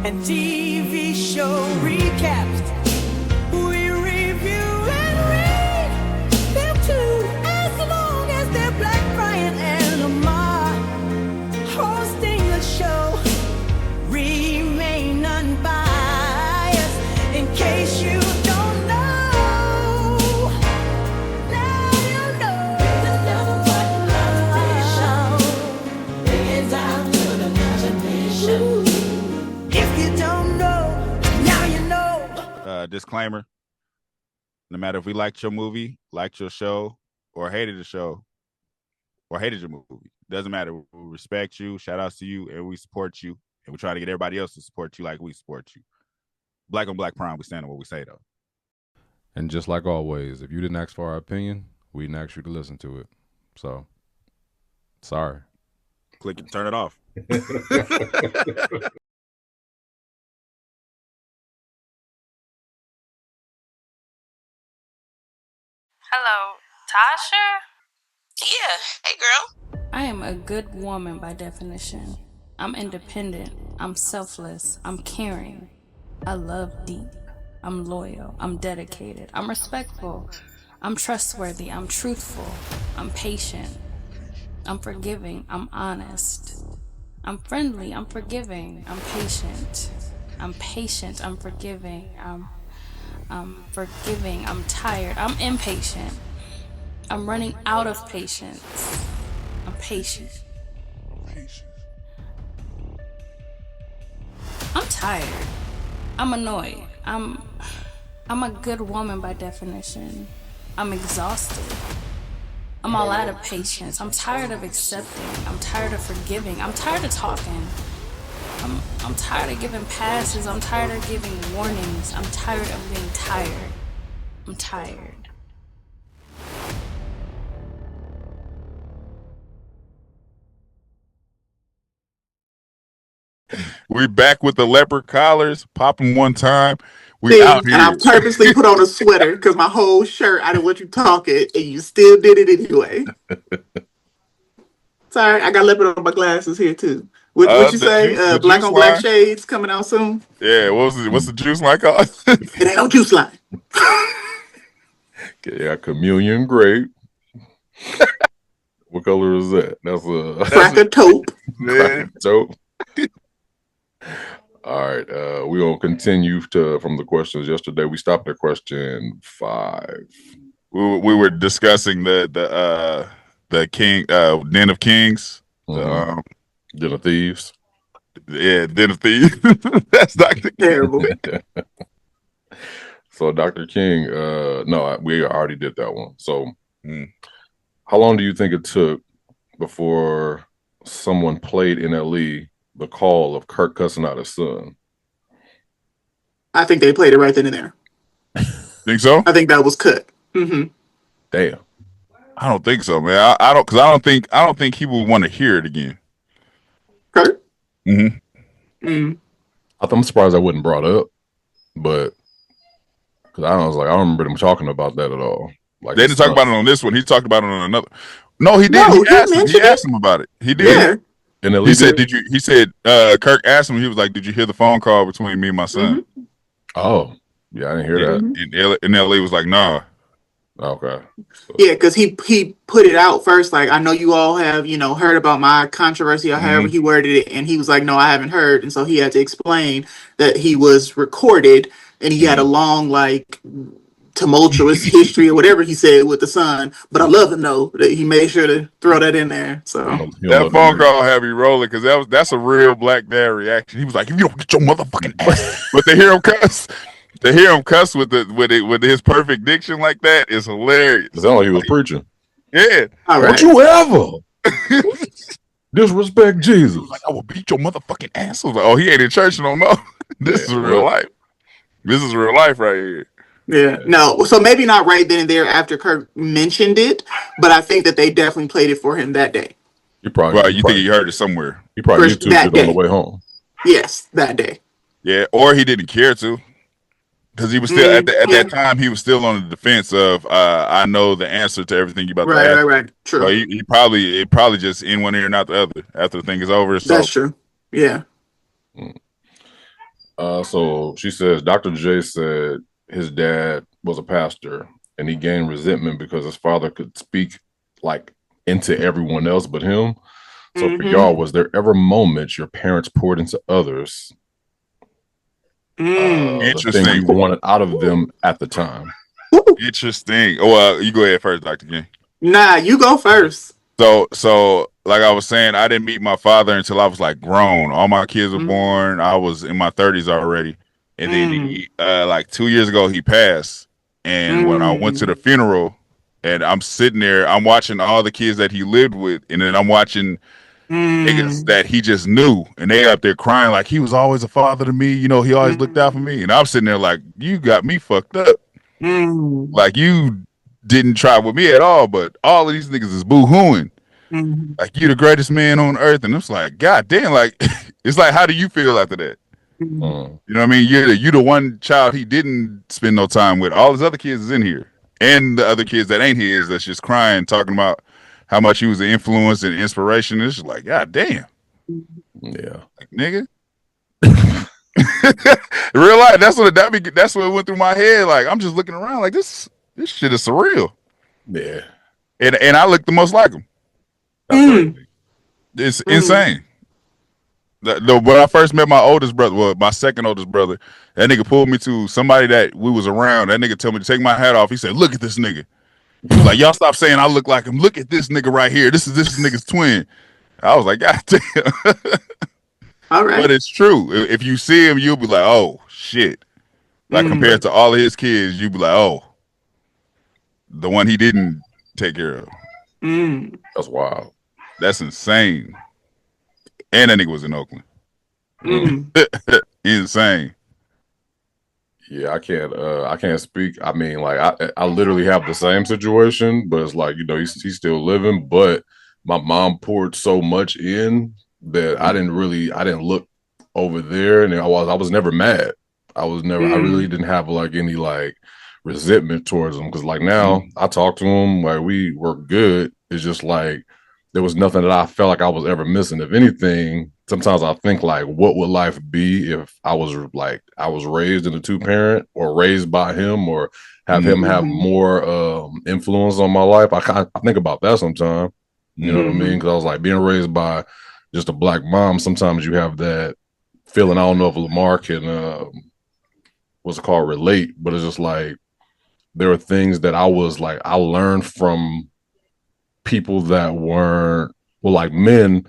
and TV show recaps. We review and read them too, as long as they're Black, Brian and Lamar hosting the show. Remain unbiased in case you don't know. Now you know. There's nothing but love. Hands out to the imagination. If you don't know, now you know. Disclaimer: no matter if we liked your movie, liked your show, or hated the show, or hated your movie, doesn't matter. We respect you, shout outs to you, and we support you. And we try to get everybody else to support you like we support you. Black on Black Prime, we stand on what we say, though. And just like always, if you didn't ask for our opinion, we didn't ask you to listen to it. So, sorry. Click and turn it off. Hello, Tasha? Yeah. Hey, girl. I am a good woman by definition. I'm independent. I'm selfless. I'm caring. I love deep. I'm loyal. I'm dedicated. I'm respectful. I'm trustworthy. I'm truthful. I'm patient. I'm forgiving. I'm honest. I'm friendly. I'm forgiving. I'm patient. I'm patient. I'm forgiving. I'm forgiving. I'm tired. I'm impatient. I'm running out of patience. I'm patient. I'm tired. I'm annoyed. I'm a good woman by definition. I'm exhausted. I'm all out of patience. I'm tired of accepting. I'm tired of forgiving. I'm tired of talking. I'm tired of giving passes. I'm tired of giving warnings. I'm tired of being tired. I'm tired. We back with the leopard collars. Pop them one time. We out here. And I purposely put on a sweater because my whole shirt, I didn't want you talking, and you still did it anyway. Sorry, I got leopard on my glasses here too. What you say? The Black juice on Black line? shades coming out soon. Yeah, what's the juice line called? It ain't no juice line. Yeah, communion grape. What color is that? That's a Cracker taupe. Yeah. taupe. All right, we're gonna continue from the questions yesterday. We stopped at question 5. We were discussing the king Den of Kings. Den of Thieves. Yeah, Den of Thieves. That's Dr. Terrible. So Dr. King, no, we already did that one. So how long do you think it took before someone played NLE the call of Kirk cussing out his son? I think they played it right then and there. Think so? I think that was cut. Mm-hmm. Damn. I don't think so, man. I don't think he would want to hear it again. Kurt? Mm-hmm. Mm-hmm. I'm surprised that wasn't brought up, but because I don't remember them talking about that at all. Like they didn't talk about it on this one. He talked about it on another. No, he did. No, He asked him about it. He did. Yeah. And he said, "Did you?" He said, "Kirk asked him. He was like, did you hear the phone call between me and my son?" Mm-hmm. Oh, yeah, I didn't hear that. And LA was like, "Nah." Okay. So. Yeah, because he put it out first. Like, I know you all have heard about my controversy or however he worded it, and he was like, "No, I haven't heard." And so he had to explain that he was recorded, and he had a long tumultuous history or whatever he said with the son. But I love him though that he made sure to throw that in there. So that phone call had me rolling because that's a real black dad reaction. He was like, "If you don't get your motherfucking ass," but to hear him cuss. To hear him cuss with his perfect diction like that is hilarious. It sounded like he was preaching. Yeah. All right. Don't you ever disrespect Jesus? Like, I will beat your motherfucking ass. I was like, oh, he ain't in church no more. This is real life. This is real life right here. Yeah. No. So maybe not right then and there after Kirk mentioned it, but I think that they definitely played it for him that day. You think he heard it somewhere? He probably YouTubed it on the way home. Yes, that day. Yeah, or he didn't care to. Because he was still at that time, he was still on the defense of I know the answer to everything you about to ask. Right. True. So he probably just in one ear, not the other. After the thing is over, so. That's true. Yeah. So she says Dr. J said his dad was a pastor and he gained resentment because his father could speak like into everyone else but him. So for y'all, was there ever moments your parents poured into others the thing you wanted out of them at the time? Interesting. Well, you go ahead first, Dr. King. Nah, you go first. So like I was saying, I didn't meet my father until I was like grown. All my kids were born. I was in my 30s already. And then he, like 2 years ago, he passed. And when I went to the funeral and I'm sitting there, I'm watching all the kids that he lived with. And then I'm watching niggas that he just knew. And they up there crying like he was always a father to me. You know, he always looked out for me. And I'm sitting there like, you got me fucked up. Like you didn't try with me at all, but all of these niggas is boo-hooing. Like you the greatest man on earth. And it's like, God damn, like it's like, how do you feel after that? You know what I mean? You're the one child he didn't spend no time with. All his other kids is in here. And the other kids that ain't his that's just crying, talking about how much he was an influence and inspiration. It's just like, God damn. Yeah. Like, nigga. Real life, that's what went through my head. Like I'm just looking around like this shit is surreal. Yeah. And I look the most like him. It's insane. When I first met my oldest brother, well, my second oldest brother, that nigga pulled me to somebody that we was around. That nigga told me to take my hat off. He said, "Look at this nigga." He was like, "Y'all stop saying I look like him. Look at this nigga right here. This nigga's twin." I was like, "God damn." All right. But it's true. If you see him, you'll be like, "Oh shit." Like compared to all of his kids, you'd be like, "Oh, the one he didn't take care of." That's wild. That's insane. And that nigga was in Oakland. Insane. Yeah, I can't speak. I mean, like I literally have the same situation, but it's like, you know, he's still living, but my mom poured so much in that I didn't look over there, and I was never mad. I really didn't have like any like resentment towards him, because like now I talk to him, like we work good. It's just like there was nothing that I felt like I was ever missing. If anything, sometimes I think like, what would life be if I was raised in a 2-parent or raised by him, or have him have more influence on my life? I think about that sometimes. You know what I mean? Because I was like, being raised by just a black mom, sometimes you have that feeling. I don't know if Lamar can what's it called, relate, but it's just like there are things that I learned from people that weren't, well, like men,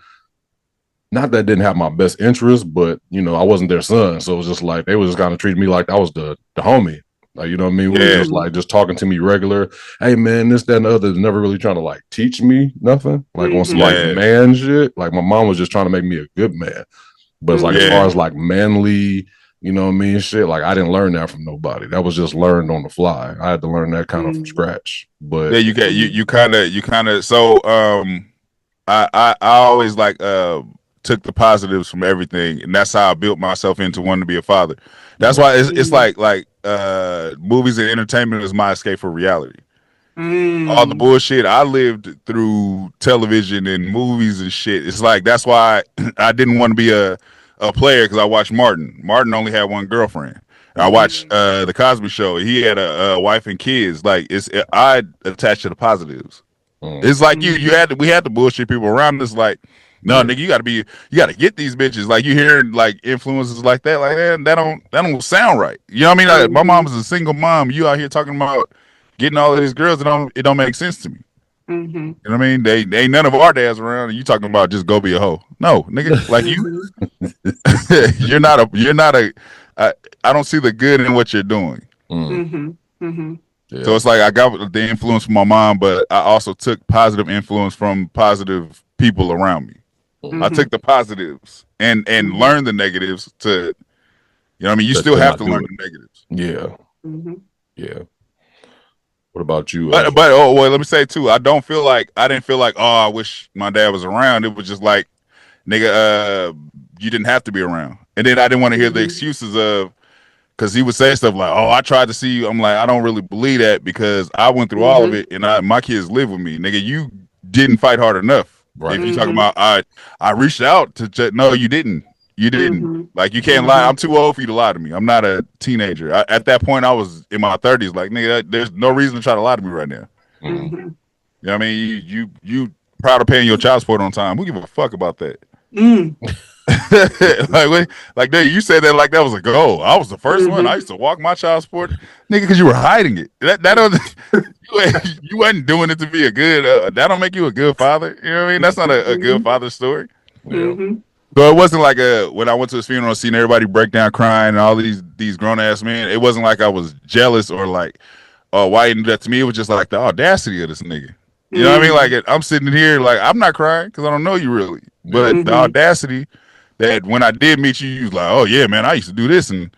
not that didn't have my best interest, but you know, I wasn't their son, so it was just like they was just kind of treating me like I was the homie. Like, you know what I mean? We were just like just talking to me regular. Hey man, this, that, and the other. Never really trying to like teach me nothing. Like on some like man shit. Like my mom was just trying to make me a good man. But it's like as far as like manly, you know what I mean, shit, like I didn't learn that from nobody. That was just learned on the fly. I had to learn that kind of from scratch. But yeah, you kind of so I always like took the positives from everything, and that's how I built myself into wanting to be a father. That's why it's like movies and entertainment is my escape for reality. All the bullshit I lived through television and movies and shit. It's like that's why I didn't want to be a player, because I watched Martin. Martin only had one girlfriend. I watched the Cosby Show. He had a wife and kids. Like I attached to the positives. It's like we had the bullshit people around us. Like, no, nigga, you gotta get these bitches. Like you hear like influences like that, that don't sound right. You know what I mean? Like, my mom is a single mom. You out here talking about getting all of these girls, it don't make sense to me. You know what I mean? They ain't none of our dads around, and you talking about just go be a hoe. No, nigga, like you, you're not a. I don't see the good in what you're doing. Yeah. So it's like I got the influence from my mom, but I also took positive influence from positive people around me. I took the positives and learned the negatives to, you know what I mean? You still have to learn the negatives. Yeah. Yeah. What about you? But oh well, let me say too, I didn't feel like, oh, I wish my dad was around. It was just like, nigga, you didn't have to be around. And then I didn't want to hear the excuses of, because he would say stuff like, "Oh, I tried to see you." I'm like, I don't really believe that, because I went through all of it, and my kids live with me. Nigga, you didn't fight hard enough. Right. If you talking about I reached out to no, you didn't. You didn't. Mm-hmm. Like, you can't lie. I'm too old for you to lie to me. I'm not a teenager. At that point, I was in my 30s. Like, nigga, there's no reason to try to lie to me right now. Mm-hmm. You know what I mean? You proud of paying your child support on time. Who give a fuck about that? Mm. like, dude, you said that like that was a goal. I was the 1st one. I used to walk my child support, nigga, because you were hiding it. That don't you wasn't doing it to be a good. That don't make you a good father. You know what I mean? That's not a good father story. Yeah. So it wasn't like when I went to his funeral, seeing everybody break down crying and all these grown ass men. It wasn't like I was jealous or like, oh, why you didn't do that to me? It was just like the audacity of this nigga. You know what I mean? Like, I'm sitting here like I'm not crying because I don't know you really, but the audacity that when I did meet you, you was like, oh yeah, man, I used to do this and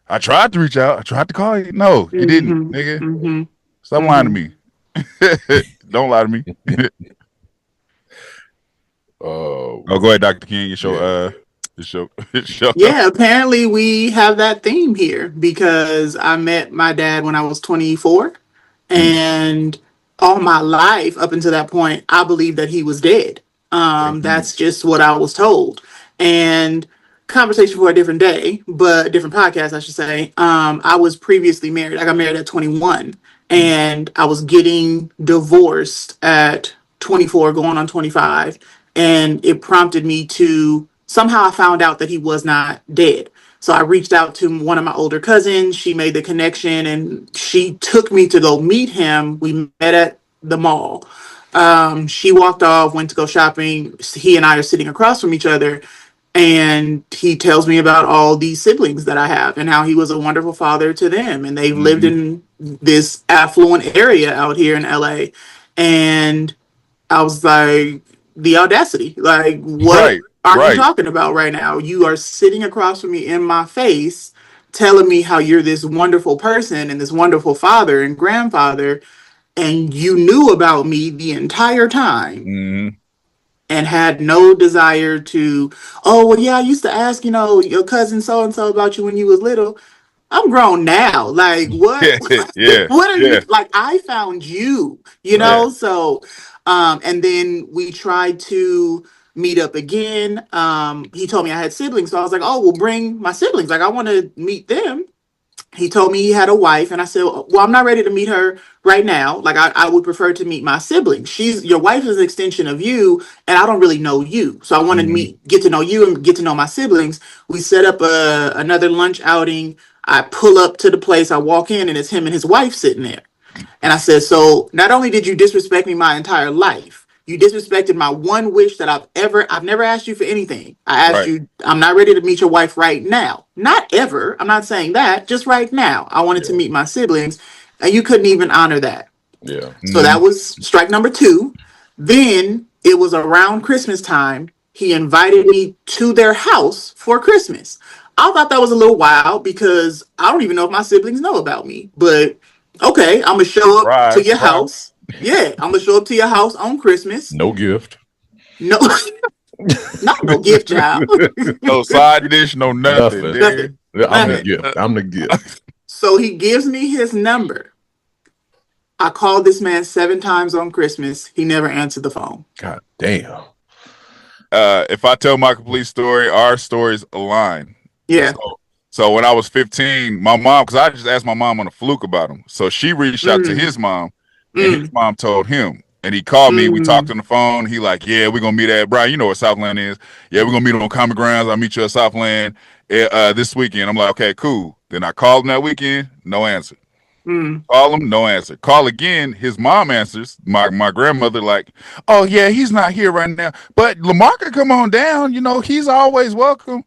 I tried to reach out, I tried to call you. No, you didn't, nigga. Stop lying to me. Don't lie to me. Oh, go ahead, Dr. King. Your show. Yeah, apparently we have that theme here because I met my dad when I was 24, and all my life up until that point, I believed that he was dead. That's just what I was told. And conversation for a different day, but different podcast, I should say. I was previously married. I got married at 21, and I was getting divorced at 24, going on 25, and it prompted me to somehow I found out that he was not dead. So I reached out to one of my older cousins. She made the connection and she took me to go meet him. We met at the mall. She walked off, went to go shopping. He and I are sitting across from each other. And he tells me about all these siblings that I have and how he was a wonderful father to them. And they've lived in this affluent area out here in LA. And I was like, the audacity. Like, what are you talking about right now? You are sitting across from me in my face, telling me how you're this wonderful person and this wonderful father and grandfather, and you knew about me the entire time and had no desire to, oh, well, yeah, I used to ask, your cousin so-and-so about you when you was little. I'm grown now. Like, what? What are you like? I found you, So, and then we tried to meet up again. He told me I had siblings, so I was like, oh, well, bring my siblings. Like, I want to meet them. He told me he had a wife, and I said, well, I'm not ready to meet her right now. Like, I would prefer to meet my siblings. Your wife is an extension of you, and I don't really know you. So I want to get to know you and get to know my siblings. We set up another lunch outing. I pull up to the place, I walk in, and it's him and his wife sitting there. And I said, so not only did you disrespect me my entire life, you disrespected my one wish that I've never asked you for anything. I asked you, I'm not ready to meet your wife right now. Not ever. I'm not saying that. Just right now. I wanted to meet my siblings, and you couldn't even honor that. Yeah. So that was strike number 2. Then it was around Christmas time. He invited me to their house for Christmas. I thought that was a little wild because I don't even know if my siblings know about me. But okay, I'm going to show up to your house. Yeah, I'm going to show up to your house on Christmas. No gift. No, not no gift, child. No side dish, no nothing. Nothing. I'm the gift. So he gives me his number. I called this man 7 times on Christmas. He never answered the phone. God damn. If I tell my complete story, our stories align. Yeah. So when I was 15, my mom, because I just asked my mom on a fluke about him. So she reached out to his mom, and his mom told him. And he called me. We talked on the phone. He like, yeah, we're going to meet at, Brian, you know what Southland is. Yeah, we're going to meet on Common Grounds. I'll meet you at Southland this weekend. I'm like, okay, cool. Then I called him that weekend. No answer. Call him, no answer. Call again. His mom answers. My grandmother like, oh, yeah, he's not here right now. But Lamar could come on down. He's always welcome.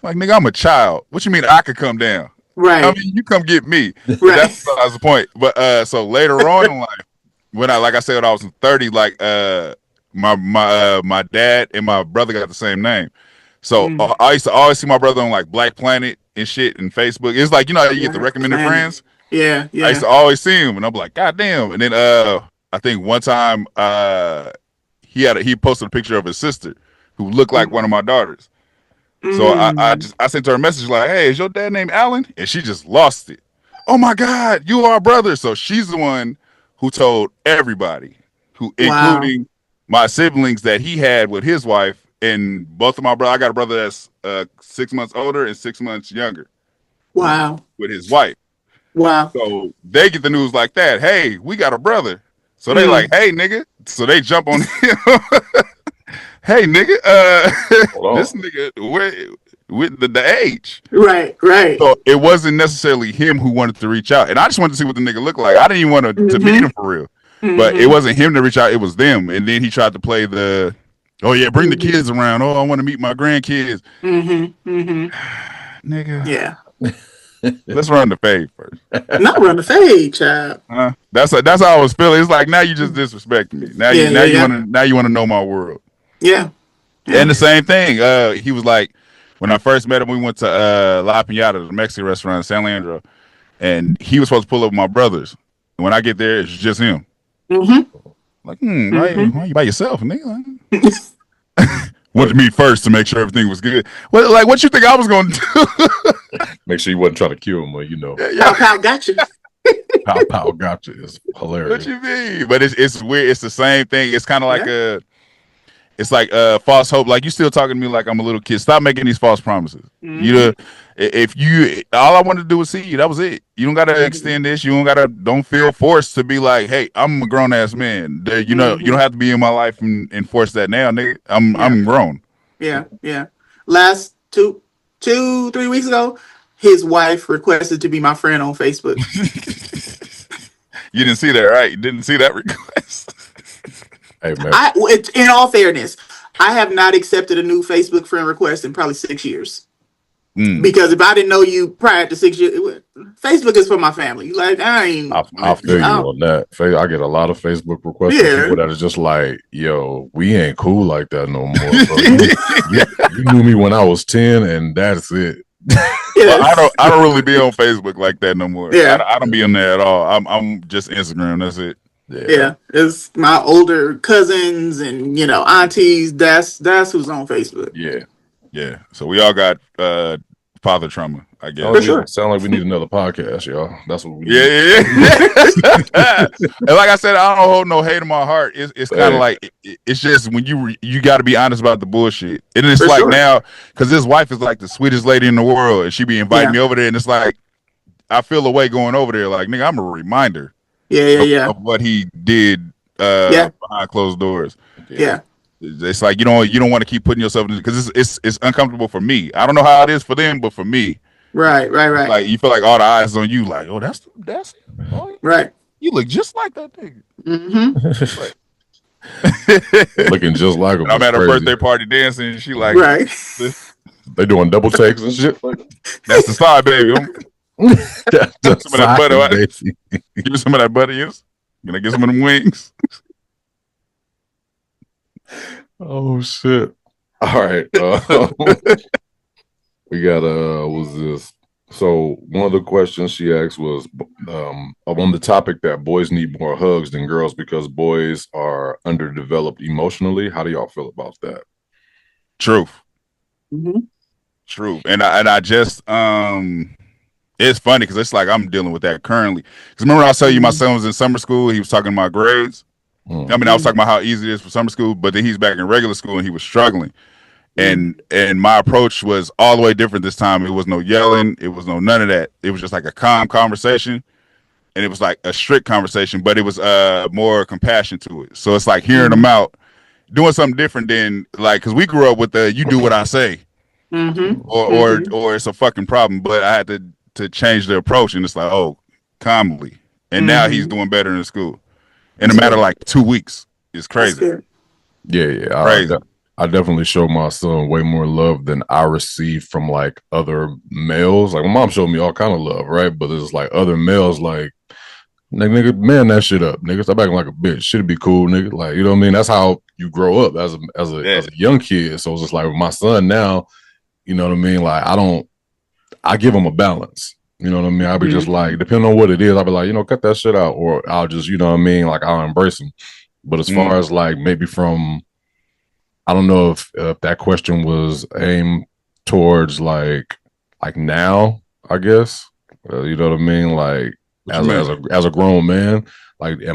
Like, nigga, I'm a child. What you mean I could come down? Right. I mean, you come get me. Right. That's the point. But so later on in life, when I said when I was 30, like my dad and my brother got the same name. So I used to always see my brother on like Black Planet and shit and Facebook. It's like, you get the recommended friends. Yeah. I used to always see him, and I'm like, God damn. And then I think one time he posted a picture of his sister who looked like one of my daughters. So I sent her a message like, hey, is your dad named Alan? And she just lost it. Oh my God, you are a brother. So she's the one who told everybody, including my siblings that he had with his wife and both of my brothers, I got a brother that's 6 months older and 6 months younger. Wow. With his wife. Wow. So they get the news like that. Hey, we got a brother. So they like, hey, nigga. So they jump on him. Hey, nigga. This nigga with the age. Right. So it wasn't necessarily him who wanted to reach out. And I just wanted to see what the nigga looked like. I didn't even want to meet him for real. But it wasn't him to reach out. It was them. And then he tried to play the, oh, yeah, bring the kids around. Oh, I want to meet my grandkids. Nigga. Yeah. Let's run the fade first. Not run the fade, child. That's how I was feeling. It's like, now you just disrespecting me. Now you want to know my world. Yeah. And the same thing. He was like, when I first met him, we went to La Piñata, the Mexican restaurant in San Leandro, and he was supposed to pull up with my brothers. And when I get there, it's just him. Like, why you by yourself, nigga? Wanted to meet first to make sure everything was good. Well, like, what you think I was going to do? Make sure you wasn't trying to kill him, you know. Pow, gotcha. Pow, gotcha is hilarious. What you mean? But it's weird. It's the same thing. It's kind of like it's like false hope. Like, you still talking to me like I'm a little kid. Stop making these false promises. All I wanted to do was see you. That was it. You don't gotta extend this. You don't feel forced to be like, hey, I'm a grown ass man. You know, you don't have to be in my life and force that now, nigga. I'm grown. Yeah. Last 3 weeks ago, his wife requested to be my friend on Facebook. You didn't see that, right? You didn't see that request. Hey, man. In all fairness, I have not accepted a new Facebook friend request in probably 6 years. Because if I didn't know you prior to 6 years, Facebook is for my family. Like, I'll feel you on that. I get a lot of Facebook requests from people that are just like, yo, we ain't cool like that no more. Bro. You knew me when I was 10 and that's it. Well, I don't really be on Facebook like that no more. Yeah. I don't be on there at all. I'm just Instagram. That's it. Yeah, it's my older cousins and aunties. That's who's on Facebook. Yeah. So we all got father trauma, I guess. For sure. Sound like we need another podcast, y'all. That's what we need. Yeah. And like I said, I don't hold no hate in my heart. It's kind of like it's just when you got to be honest about the bullshit. And it's like now, because his wife is like the sweetest lady in the world, and she be inviting me over there, and it's like I feel a way going over there. Like, nigga, I'm a reminder. Of what he did behind closed doors. Yeah. It's like you don't want to keep putting yourself in, because it's uncomfortable for me. I don't know how it is for them, but for me, right. Like, you feel like all the eyes on you. Like, oh, that's right. You look just like that nigga. Looking just like him. I'm at her birthday party dancing, and she like, right. They doing double takes and shit. Like, that's the side, baby. Give me some of that butter. Give me some of that butter. Yes. Can I get some of them wings? Oh shit! All right, we got what's this? So one of the questions she asked was on the topic that boys need more hugs than girls because boys are underdeveloped emotionally. How do y'all feel about that? Truth. Truth. And I just it's funny because it's like I'm dealing with that currently. Because remember I was telling you my son was in summer school. He was talking about grades. I mean, I was talking about how easy it is for summer school, but then he's back in regular school and he was struggling. And my approach was all the way different this time. It was no yelling. It was none of that. It was just like a calm conversation. And it was like a strict conversation, but it was more compassion to it. So it's like hearing them out, doing something different than like, because we grew up with the you do what I say. Or it's a fucking problem. But I had to change the approach, and it's like, oh, calmly. And now he's doing better in school. In a matter of like 2 weeks. It's crazy. Yeah. Crazy. I definitely show my son way more love than I receive from like other males. Like my mom showed me all kind of love, right? But it's like other males like, nigga, man that shit up. Nigga, stop acting like a bitch. Shit'd be cool, nigga. Like, you know what I mean? That's how you grow up as a young kid. So it's just like with my son now, you know what I mean? Like I give him a balance. You know what I mean? I'll be just like, depending on what it is, I'll be like, cut that shit out. Or I'll just, you know what I mean? Like, I'll embrace him. But as far as like maybe from, I don't know if that question was aimed towards like now, I guess. You know what I mean? Like, as a grown man, like, do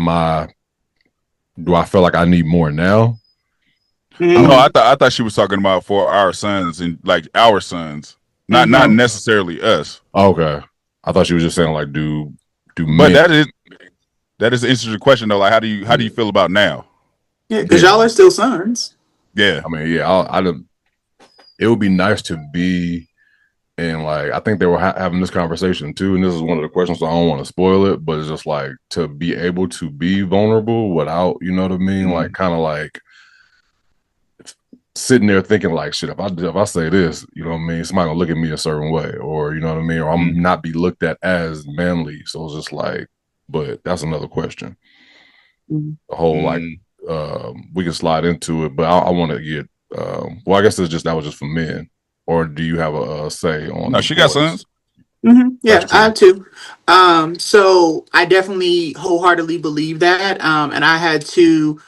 I feel like I need more now? No, I thought she was talking about for our sons and like our sons, not necessarily us. Okay, I thought she was just saying like do But men. that is an interesting question though. Like, how do you feel about now? Yeah, because y'all are still sons. Yeah, I mean, yeah, I don't. It would be nice to be, and like I think they were having this conversation too. And this is one of the questions, so I don't want to spoil it, but it's just like to be able to be vulnerable without, you know what I mean, like kind of like sitting there thinking like, shit, if I say this, you know what I mean, somebody gonna look at me a certain way, or you know what I mean, or I'm not be looked at as manly. So it's just like, but that's another question. The whole like, we can slide into it, but I want to get. Well, I guess that was just for men, or do you have a say on? No, she got sons. Yeah, I have two. So I definitely wholeheartedly believe that, and I had to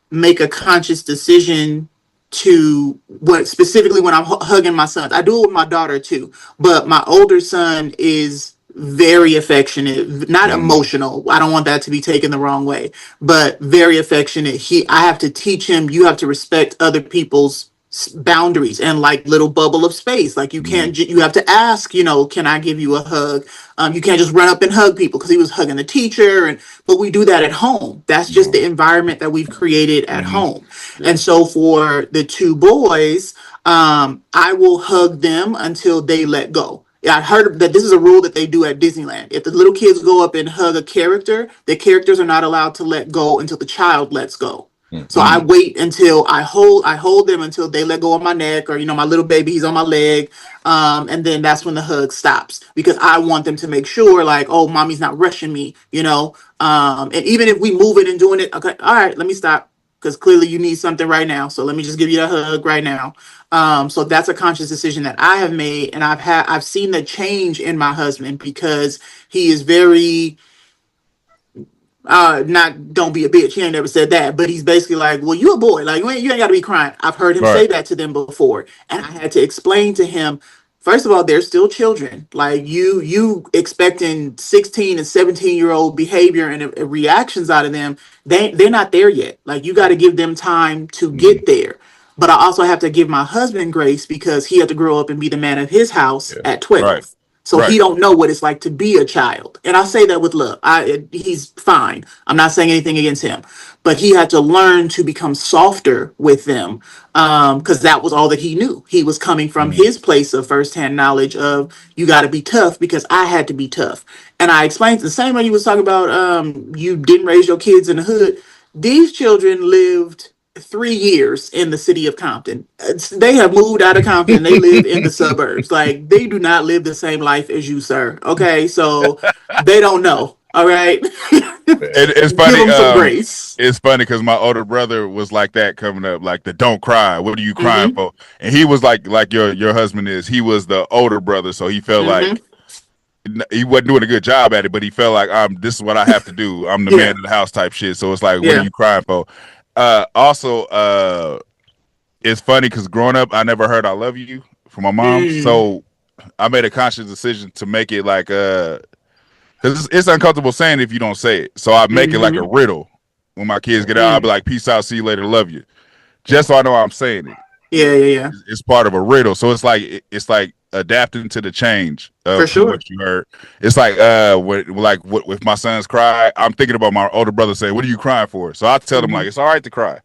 make a conscious decision to what specifically when I'm hugging my sons. I do it with my daughter too, but my older son is very affectionate, not emotional. I don't want that to be taken the wrong way, but very affectionate. I have to teach him, you have to respect other people's boundaries and like little bubble of space. Like you can't, you have to ask, can I give you a hug? You can't just run up and hug people, because he was hugging the teacher, but we do that at home. That's just the environment that we've created at home. And so for the two boys, I will hug them until they let go. Yeah, I heard that this is a rule that they do at Disneyland. If the little kids go up and hug a character, the characters are not allowed to let go until the child lets go. So I wait until I hold them until they let go of my neck, or my little baby, he's on my leg, and then that's when the hug stops, because I want them to make sure, like, oh, mommy's not rushing me, and even if we move it and doing it, okay, all right, let me stop, because clearly you need something right now, so let me just give you a hug right now. So that's a conscious decision that I have made, and I've seen the change in my husband, because he is very not don't be a bitch. He ain't never said that, but he's basically like, well, you a boy, like you ain't got to be crying. I've heard him say that to them before, and I had to explain to him, first of all, they're still children. Like you expecting 16 and 17-year-old behavior and reactions out of them, they're not there yet. Like you got to give them time to get there. But I also have to give my husband grace, because he had to grow up and be the man of his house at 12. Right. So he don't know what it's like to be a child. And I say that with love. He's fine. I'm not saying anything against him. But he had to learn to become softer with them, because that was all that he knew. He was coming from his place of firsthand knowledge of, you got to be tough, because I had to be tough. And I explained the same way you was talking about, you didn't raise your kids in the hood. These children lived 3 years in the city of Compton. They have moved out of Compton. They live in the suburbs. Like, they do not live the same life as you, sir. Okay, so they don't know. All right, It's funny. Give them some grace. It's funny because my older brother was like that coming up, like the "don't cry." What are you crying for? And he was like your husband is. He was the older brother, so he felt like he wasn't doing a good job at it, but he felt like this is what I have to do. I'm the man of the house type shit. So it's like, what are you crying for? Also, it's funny because growing up, I never heard "I love you" from my mom, so I made a conscious decision to make it like because it's uncomfortable saying if you don't say it. So I make it like a riddle. When my kids get out, I'll be like, "Peace out, see you later, love you," just so I know I'm saying it. Yeah. It's part of a riddle, so it's like adapting to the change of what you heard. It's like with my sons cry, I'm thinking about my older brother saying, "What are you crying for?" So I tell them like, it's all right to cry.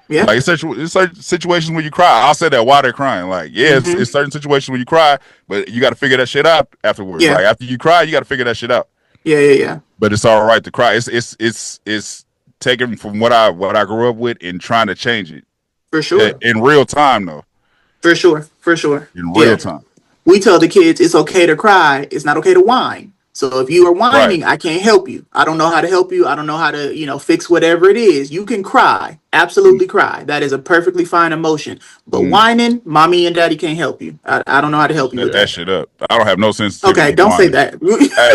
Yeah, like it's certain situations when you cry. I'll say that while they're crying. Like, it's certain situations when you cry, but you got to figure that shit out afterwards. Like after you cry, you got to figure that shit out. Yeah. But it's all right to cry. It's taken from what I grew up with and trying to change it. For sure. In real time, though. For sure. In real time. We tell the kids it's okay to cry. It's not okay to whine. So if you are whining, I can't help you. I don't know how to help you. I don't know how to, fix whatever it is. You can cry. Absolutely cry. That is a perfectly fine emotion. But whining, mommy and daddy can't help you. I don't know how to help you with that. Shit up. I don't have no sense. Okay, don't say that.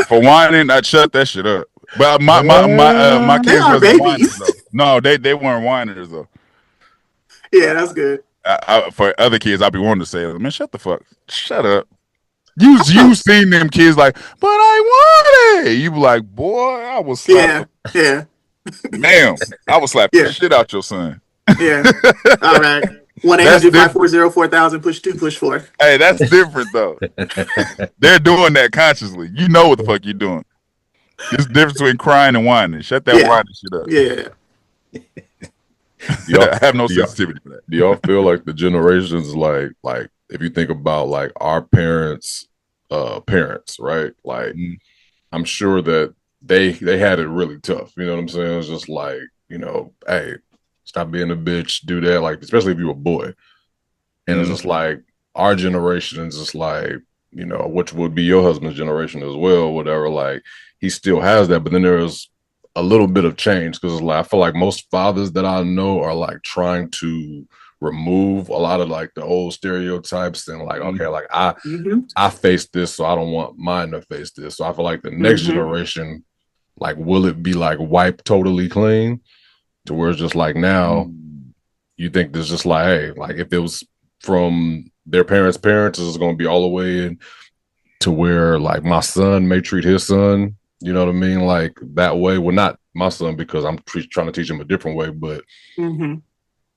For whining, I'd shut that shit up. But my kids are wasn't babies. whiners, though. No, they weren't whiners though. Yeah, that's good. For other kids, I'd be wanting to say, "Man, shut up." You seen them kids like, "But I want it." You be like, "Boy, I was slap." Yeah. Damn, I was slap the shit out your son. Yeah. All right. That's 1-800-540-4000, push 2, push 4. Hey, that's different though. They're doing that consciously. You know what the fuck you're doing. There's a difference between crying and whining. Shut that whining shit up. Yeah. I have no sensitivity for that. Do y'all feel like the generations, like if you think about like our parents, right? Like, I'm sure that they had it really tough. You know what I'm saying? It's just like, you know, hey, stop being a bitch, do that. Like, especially if you're a boy. And it's just like our generation is just like, you know, which would be your husband's generation as well, whatever. Like, he still has that, but then there's a little bit of change because like, I feel like most fathers that I know are like trying to remove a lot of like the old stereotypes and like, okay, like I faced this, so I don't want mine to face this. So I feel like the next generation, like, will it be like wiped totally clean to where it's just like now you think there's just like, hey, like if it was from their parents' it's going to be all the way in to where like my son may treat his son, you know what I mean? Like that way. Well, not my son because I'm trying to teach him a different way, but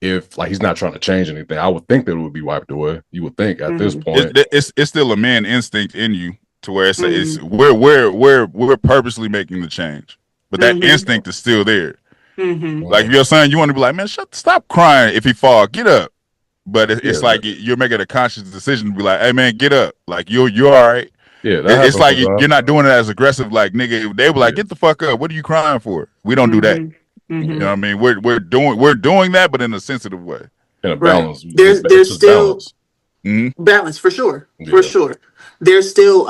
if like he's not trying to change anything, I would think that it would be wiped away. You would think at this point. It's still a man instinct in you to where it's we're purposely making the change. But that instinct is still there. Like if your son, you want to be like, man, stop crying if he fall, get up. But it's like you're making a conscious decision to be like, hey man, get up. Like you're all right. Yeah, it's like you're not doing it as aggressive. Like nigga, they were like, get the fuck up. What are you crying for? We don't do that. You know what I mean? We're doing that, but in a sensitive way. In a balance. There's still balance for sure. For sure. There's still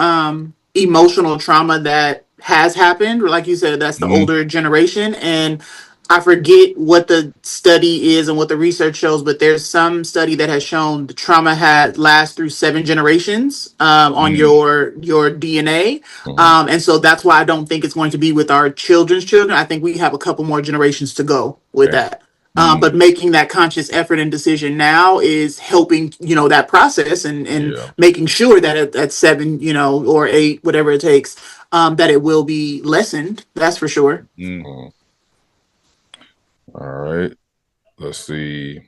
emotional trauma that has happened. Like you said, that's the older generation. And I forget what the study is and what the research shows, but there's some study that has shown the trauma lasts through 7 generations on your DNA. And so that's why I don't think it's going to be with our children's children. I think we have a couple more generations to go with that. But making that conscious effort and decision now is helping, you know, that process and making sure that at 7, you know, or 8, whatever it takes, that it will be lessened. That's for sure. All right. Let's see.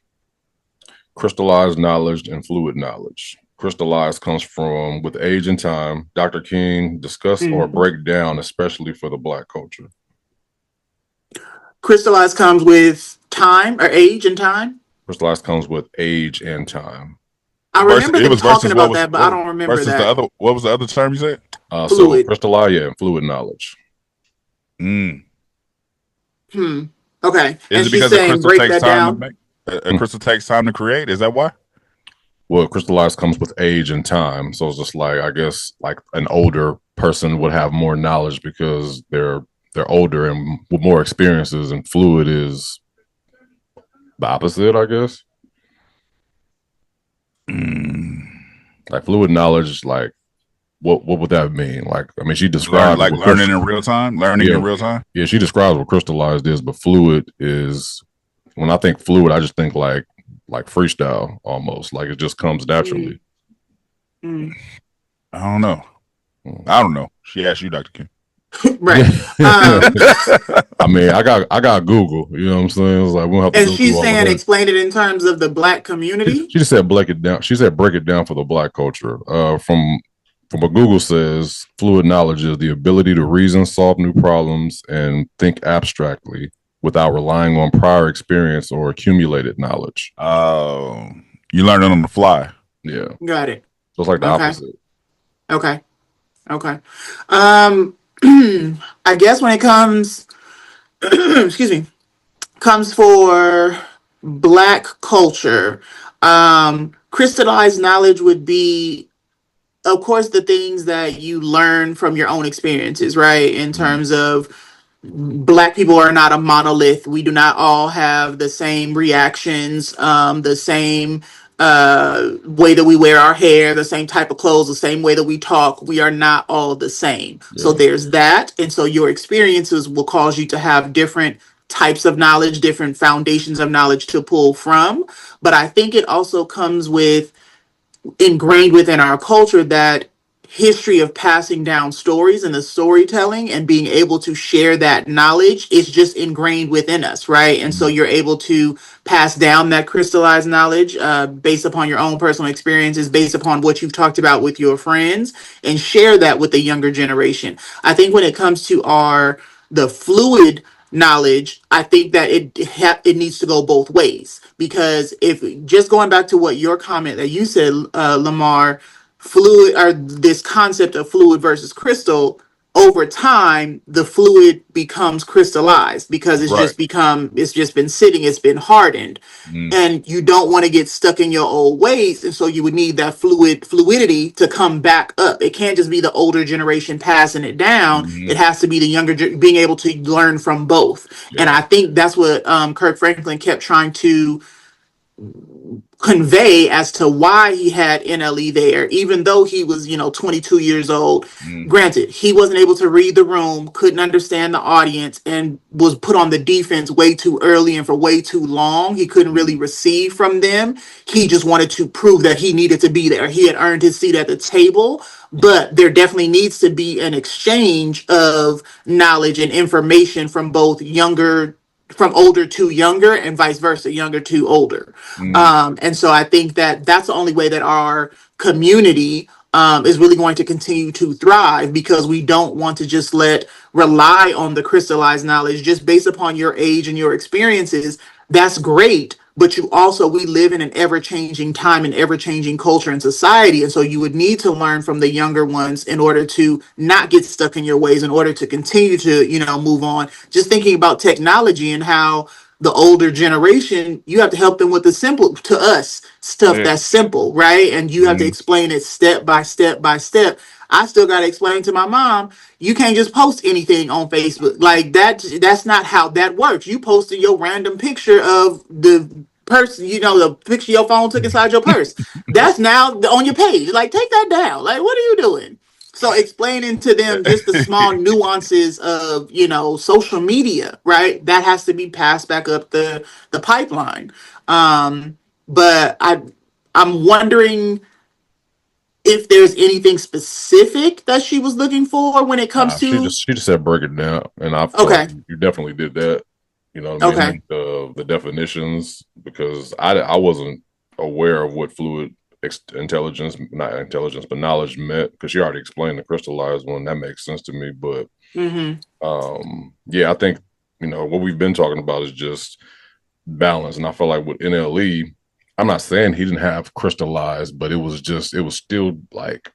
Crystallized knowledge and fluid knowledge. Crystallized comes from with age and time. Dr. King, discuss or break down, especially for the Black culture. Crystallized comes with time or age and time? Crystallized comes with age and time. I remember them talking about that, but I don't remember that. What was the other term you said? So crystallized, and fluid knowledge. Okay. Is it because the crystal takes time to make? A crystal takes time to create? Is that why? Well, crystallized comes with age and time. So it's just like, I guess, like an older person would have more knowledge because they're older and with more experiences, and fluid is the opposite, I guess. Like fluid knowledge, like what would that mean? Like, I mean, she described like learning in real time. Yeah, she describes what crystallized is, but fluid is, when I think fluid, I just think like freestyle almost. Like it just comes naturally. I don't know. She asked you, Dr. King. Right. I mean, I got Google. You know what I'm saying? It's like we'll have to. And she's saying explain it in terms of the Black community. She just said break it down. She said break it down for the Black culture. From what Google says, fluid knowledge is the ability to reason, solve new problems, and think abstractly without relying on prior experience or accumulated knowledge. Oh, you learn it on the fly. Yeah. Got it. So it's like the opposite. Okay. I guess when it comes, comes for Black culture, crystallized knowledge would be, of course, the things that you learn from your own experiences, right? In terms of Black people are not a monolith. We do not all have the same reactions, the same way that we wear our hair, the same type of clothes, the same way that we talk. We are not all the same. Yeah. So there's that. And so your experiences will cause you to have different types of knowledge, different foundations of knowledge to pull from. But I think it also comes with ingrained within our culture that history of passing down stories and the storytelling and being able to share that knowledge is just ingrained within us, right? And so you're able to pass down that crystallized knowledge based upon your own personal experiences, based upon what you've talked about with your friends, and share that with the younger generation. I think when it comes to the fluid knowledge, I think that it needs to go both ways, because if just going back to what your comment that you said, Lamar, fluid, or this concept of fluid versus crystal, over time the fluid becomes crystallized because Right. it's just been sitting, it's been hardened, and you don't want to get stuck in your old ways, and so you would need that fluidity to come back up. It can't just be the older generation passing it down. It has to be the being able to learn from both. And I think that's what Kirk Franklin kept trying to convey as to why he had NLE there, even though he was, 22 years old. Granted, he wasn't able to read the room, couldn't understand the audience, and was put on the defense way too early and for way too long. He couldn't really receive from them. He just wanted to prove that he needed to be there. He had earned his seat at the table, but there definitely needs to be an exchange of knowledge and information from older to younger, and vice versa, younger to older. And so I think that that's the only way that our community is really going to continue to thrive, because we don't want to just rely on the crystallized knowledge just based upon your age and your experiences. That's great, but we live in an ever-changing time and ever-changing culture and society, and so you would need to learn from the younger ones in order to not get stuck in your ways, in order to continue to move on. Just thinking about technology and how the older generation, you have to help them with the simple, to us, stuff that's simple, right? And you have to explain it step by step by step. I still got to explain to my mom, you can't just post anything on Facebook. Like that's not how that works. You posted your random picture of the person, the picture your phone took inside your purse. That's now on your page. Like, take that down. Like, what are you doing? So explaining to them just the small nuances of, social media, right? That has to be passed back up the pipeline. But I'm wondering if there's anything specific that she was looking for when it comes to. She just said break it down, and I felt like you definitely did that. You know what I mean? The definitions, because I wasn't aware of what fluid intelligence, not intelligence, but knowledge meant, because you already explained the crystallized one. That makes sense to me. But I think what we've been talking about is just balance, and I feel like with NLE, I'm not saying he didn't have crystallized, but it was still like,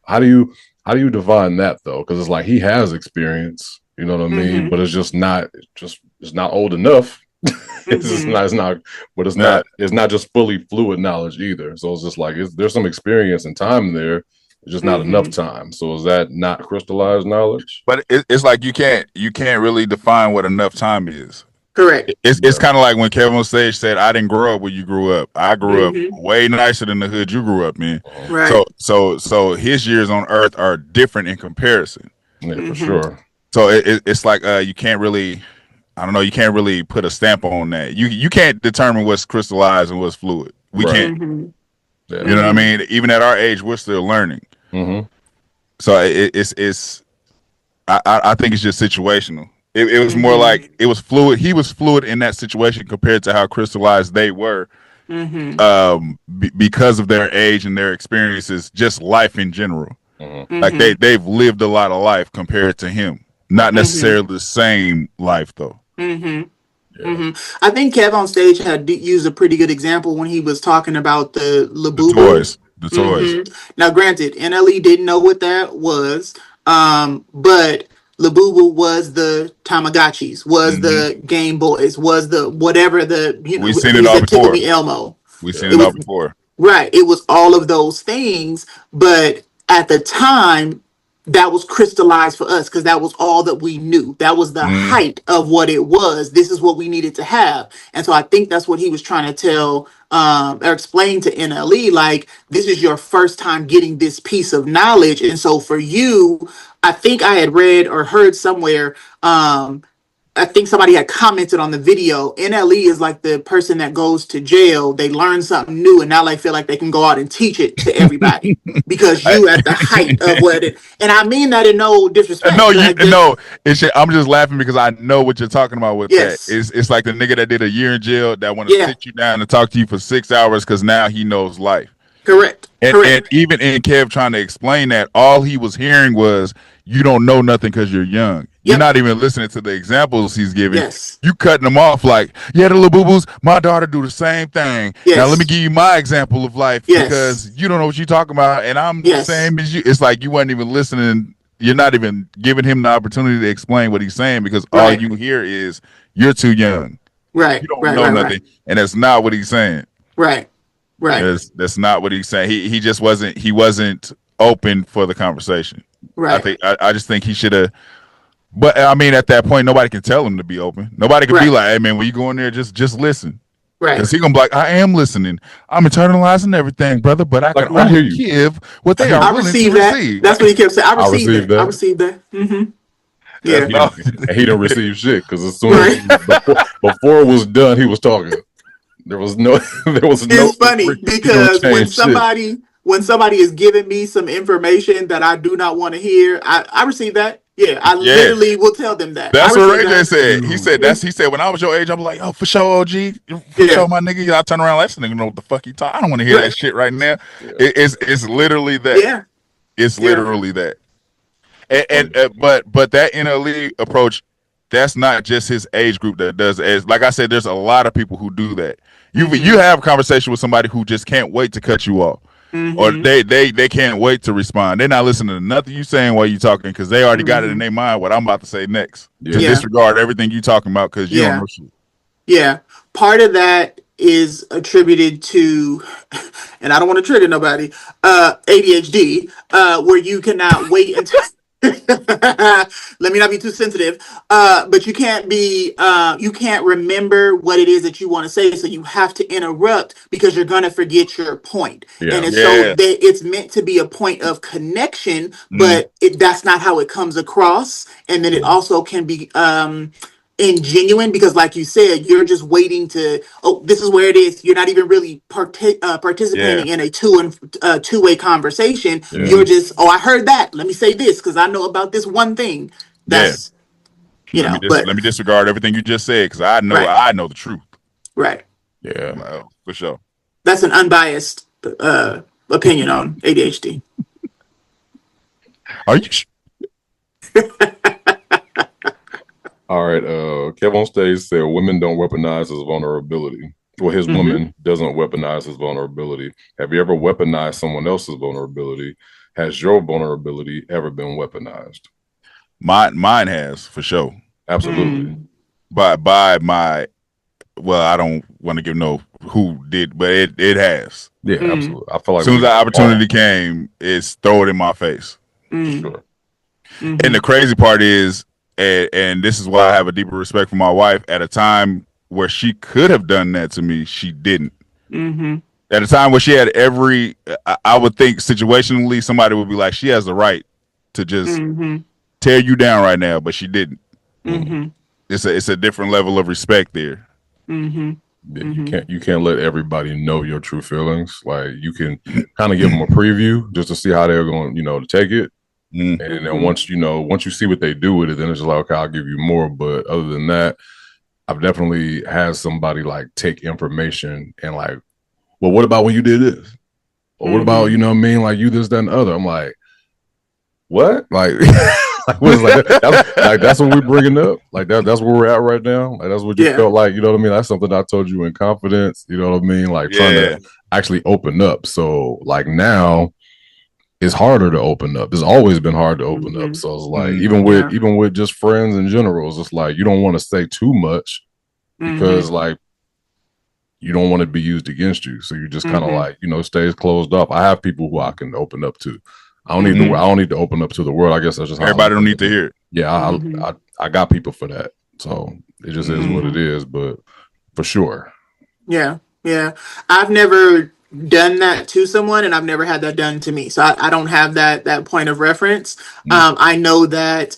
how do you define that though? Because it's like he has experience, you know what I mean, but it's not old enough. It's not just fully fluid knowledge either. So it's just like there's some experience and time there, it's just not enough time. So is that not crystallized knowledge? But it's like you can't really define what enough time is. Correct. It's kind of like when Kevin on stage said, "I didn't grow up where you grew up. I grew up way nicer than the hood you grew up in." Right. So his years on Earth are different in comparison. Yeah, for sure. So it's like you can't really, I don't know, you can't really put a stamp on that. You can't determine what's crystallized and what's fluid. We can't. Yeah. You know what I mean? Even at our age, we're still learning. So I think it's just situational. It was more like it was fluid. He was fluid in that situation compared to how crystallized they were, because of their age and their experiences, just life in general. Like they've lived a lot of life compared to him. Not necessarily the same life though. I think Kev on stage had used a pretty good example when he was talking about the Labubu. The toys. Now, granted, NLE didn't know what that was, but Labubu was the Tamagotchis, was the Game Boys, was the whatever we seen it all before. Elmo. We seen it all before. Right. It was all of those things, but at the time, that was crystallized for us because that was all that we knew. That was the height of what it was. This is what we needed to have. And so I think that's what he was trying to tell or explain to NLE, like, this is your first time getting this piece of knowledge. And so for you, I think I had read or heard somewhere, I think somebody had commented on the video. NLE is like the person that goes to jail. They learn something new, and now they feel like they can go out and teach it to everybody because you at the height of what it. And I mean that in no disrespect. I'm just laughing because I know what you're talking about with Yes. that. It's like the nigga that did a year in jail that want to sit you down and talk to you for 6 hours because now he knows life. Correct. And even in Kev trying to explain that, all he was hearing was, you don't know nothing because you're young. You're not even listening to the examples he's giving. Yes. You cutting them off like, yeah, the little boo-boos, my daughter do the same thing. Yes. Now let me give you my example of life because you don't know what you're talking about, and I'm the same as you. It's like you weren't even listening. You're not even giving him the opportunity to explain what he's saying because all you hear is, you're too young. Right. You don't know nothing. And that's not what he's saying. Right. Right. That's not what he's saying. He just wasn't open for the conversation. Right. I just think he should have. But I mean, at that point, nobody can tell him to be open. Nobody can be like, "Hey, man, when you go in there, just listen." Right. Because he's gonna be like, "I am listening. I'm internalizing everything, brother. But I can only give what they are willing to receive." That's what he kept saying. I received that. Mm-hmm. Yeah. And he didn't receive shit because as soon as before it was done, he was talking. There was no. It's funny because when somebody is giving me some information that I do not want to hear, I receive that. Yeah, I literally will tell them that. That's what Ray J said. He said when I was your age, I'm like, oh, for sure, OG, for sure, my nigga. I turn around, like, this nigga know what the fuck he talking. I don't want to hear that shit right now. Yeah. It's literally that. Yeah, it's literally that. And but that NLE approach, that's not just his age group that does. As like I said, there's a lot of people who do that. You have a conversation with somebody who just can't wait to cut you off. Or they can't wait to respond. They're not listening to nothing you saying while you talking because they already got it in their mind what I'm about to say next. To disregard everything you talking about because you don't know shit. Yeah, part of that is attributed to, and I don't want to trigger nobody, ADHD, where you cannot wait until. Let me not be too sensitive, but you can't remember what it is that you want to say, so you have to interrupt because you're gonna forget your point. And so it's meant to be a point of connection, but that's not how it comes across. And then it also can be ingenuine because, like you said, you're just waiting to, this is where it is. You're not even really participating in a two-way conversation. You're just, I heard that, let me say this because I know about this one thing. That's let me disregard everything you just said because I know the truth. Right. Yeah, for sure. That's an unbiased opinion on ADHD. Are you All right, Kev on stage said women don't weaponize his vulnerability. Well, his woman doesn't weaponize his vulnerability. Have you ever weaponized someone else's vulnerability? Has your vulnerability ever been weaponized? Mine has, for sure. Absolutely. By my, well, I don't want to give no who did, but it has. Yeah, absolutely. I feel like as soon as the opportunity came, it's throw it in my face. Sure. And the crazy part is, and this is why I have a deeper respect for my wife. At a time where she could have done that to me, she didn't. At a time where she had I would think situationally, somebody would be like, she has the right to just tear you down right now, but she didn't. It's a different level of respect there. You can't let everybody know your true feelings. Like, you can kind of give them a preview just to see how they're going, to take it. And then once you see what they do with it, then it's like, okay, I'll give you more. But other than that, I've definitely had somebody like take information and like, well, what about when you did this? Or what about, like you this, that, and the other? I'm like, what? Like, that's what we're bringing up. Like that's where we're at right now. Like that's what you felt like, you know what I mean? That's something I told you in confidence, you know what I mean? Like trying to actually open up. So like now, it's harder to open up. It's always been hard to open up. So it's like even with just friends in general, it's just like you don't want to say too much because like you don't want to be used against you. So you just kind of like, stays closed off. I have people who I can open up to. I don't need to open up to the world. I guess that's just everybody don't need to hear it. Yeah, I got people for that. So it just is what it is, but for sure. Yeah. I've never done that to someone and I've never had that done to me. So I don't have that point of reference. I know that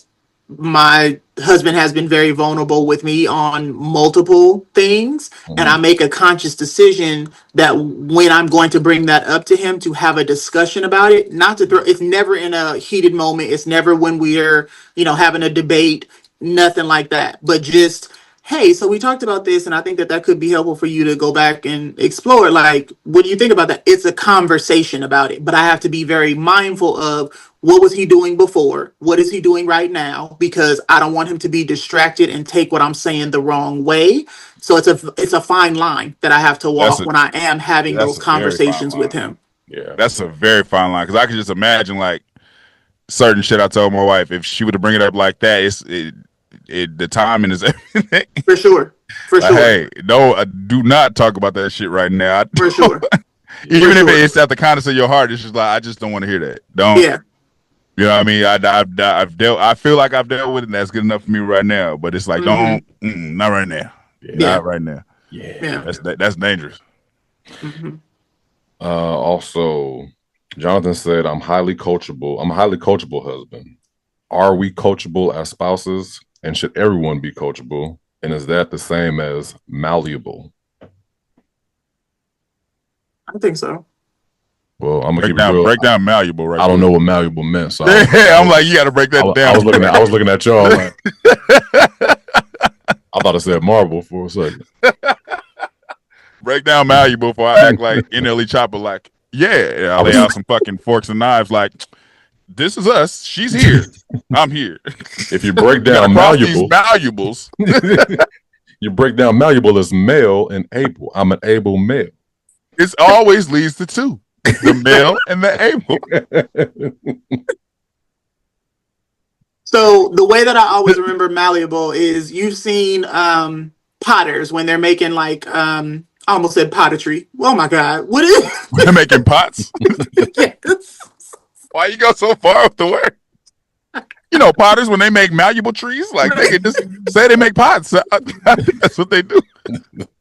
my husband has been very vulnerable with me on multiple things, and I make a conscious decision that when I'm going to bring that up to him, to have a discussion about it, not to throw, it's never in a heated moment, it's never when we're, having a debate, nothing like that, but just, hey, so we talked about this, and I think that that could be helpful for you to go back and explore. Like, what do you think about that? It's a conversation about it, but I have to be very mindful of what was he doing before? What is he doing right now? Because I don't want him to be distracted and take what I'm saying the wrong way. So it's a fine line that I have to walk when I am having those That's a very fine conversations with line. him. Yeah, That's a very fine line, because I could just imagine like certain shit I told my wife, if she would have bring it up like that, the timing is everything. For sure. For Like, sure. hey, no, do not talk about that shit right now. For sure. Even For if sure. it's at the kindness of your heart, it's just like, I just don't want to hear that. Don't. Yeah. You know what I mean? I've dealt. I feel like I've dealt with it, and that's good enough for me right now. But it's like, not right now. Yeah. Not right now. yeah. That's dangerous. Also, Jonathan said, I'm a highly coachable husband. Are we coachable as spouses? And should everyone be coachable? And is that the same as malleable? I think so. Well, I'm gonna keep it real. Break down malleable, right? I don't know what malleable meant. So I'm like, you got to break that down. I was looking at y'all. Like, I thought I said marble for a second. Break down malleable before I act like NLE Chopper. Like, I lay out some fucking forks and knives. Like, this is us. She's here. I'm here. If you break down malleable, malleables, you break down malleable as male and able. I'm an able male. It always leads to two. The male and the able. So the way that I always remember malleable is you've seen potters when they're making like I almost said pottery. Oh my god, what is They're making pots? Yes. Why you go so far with the word? Potters, when they make malleable trees, like they can just say they make pots. I think that's what they do.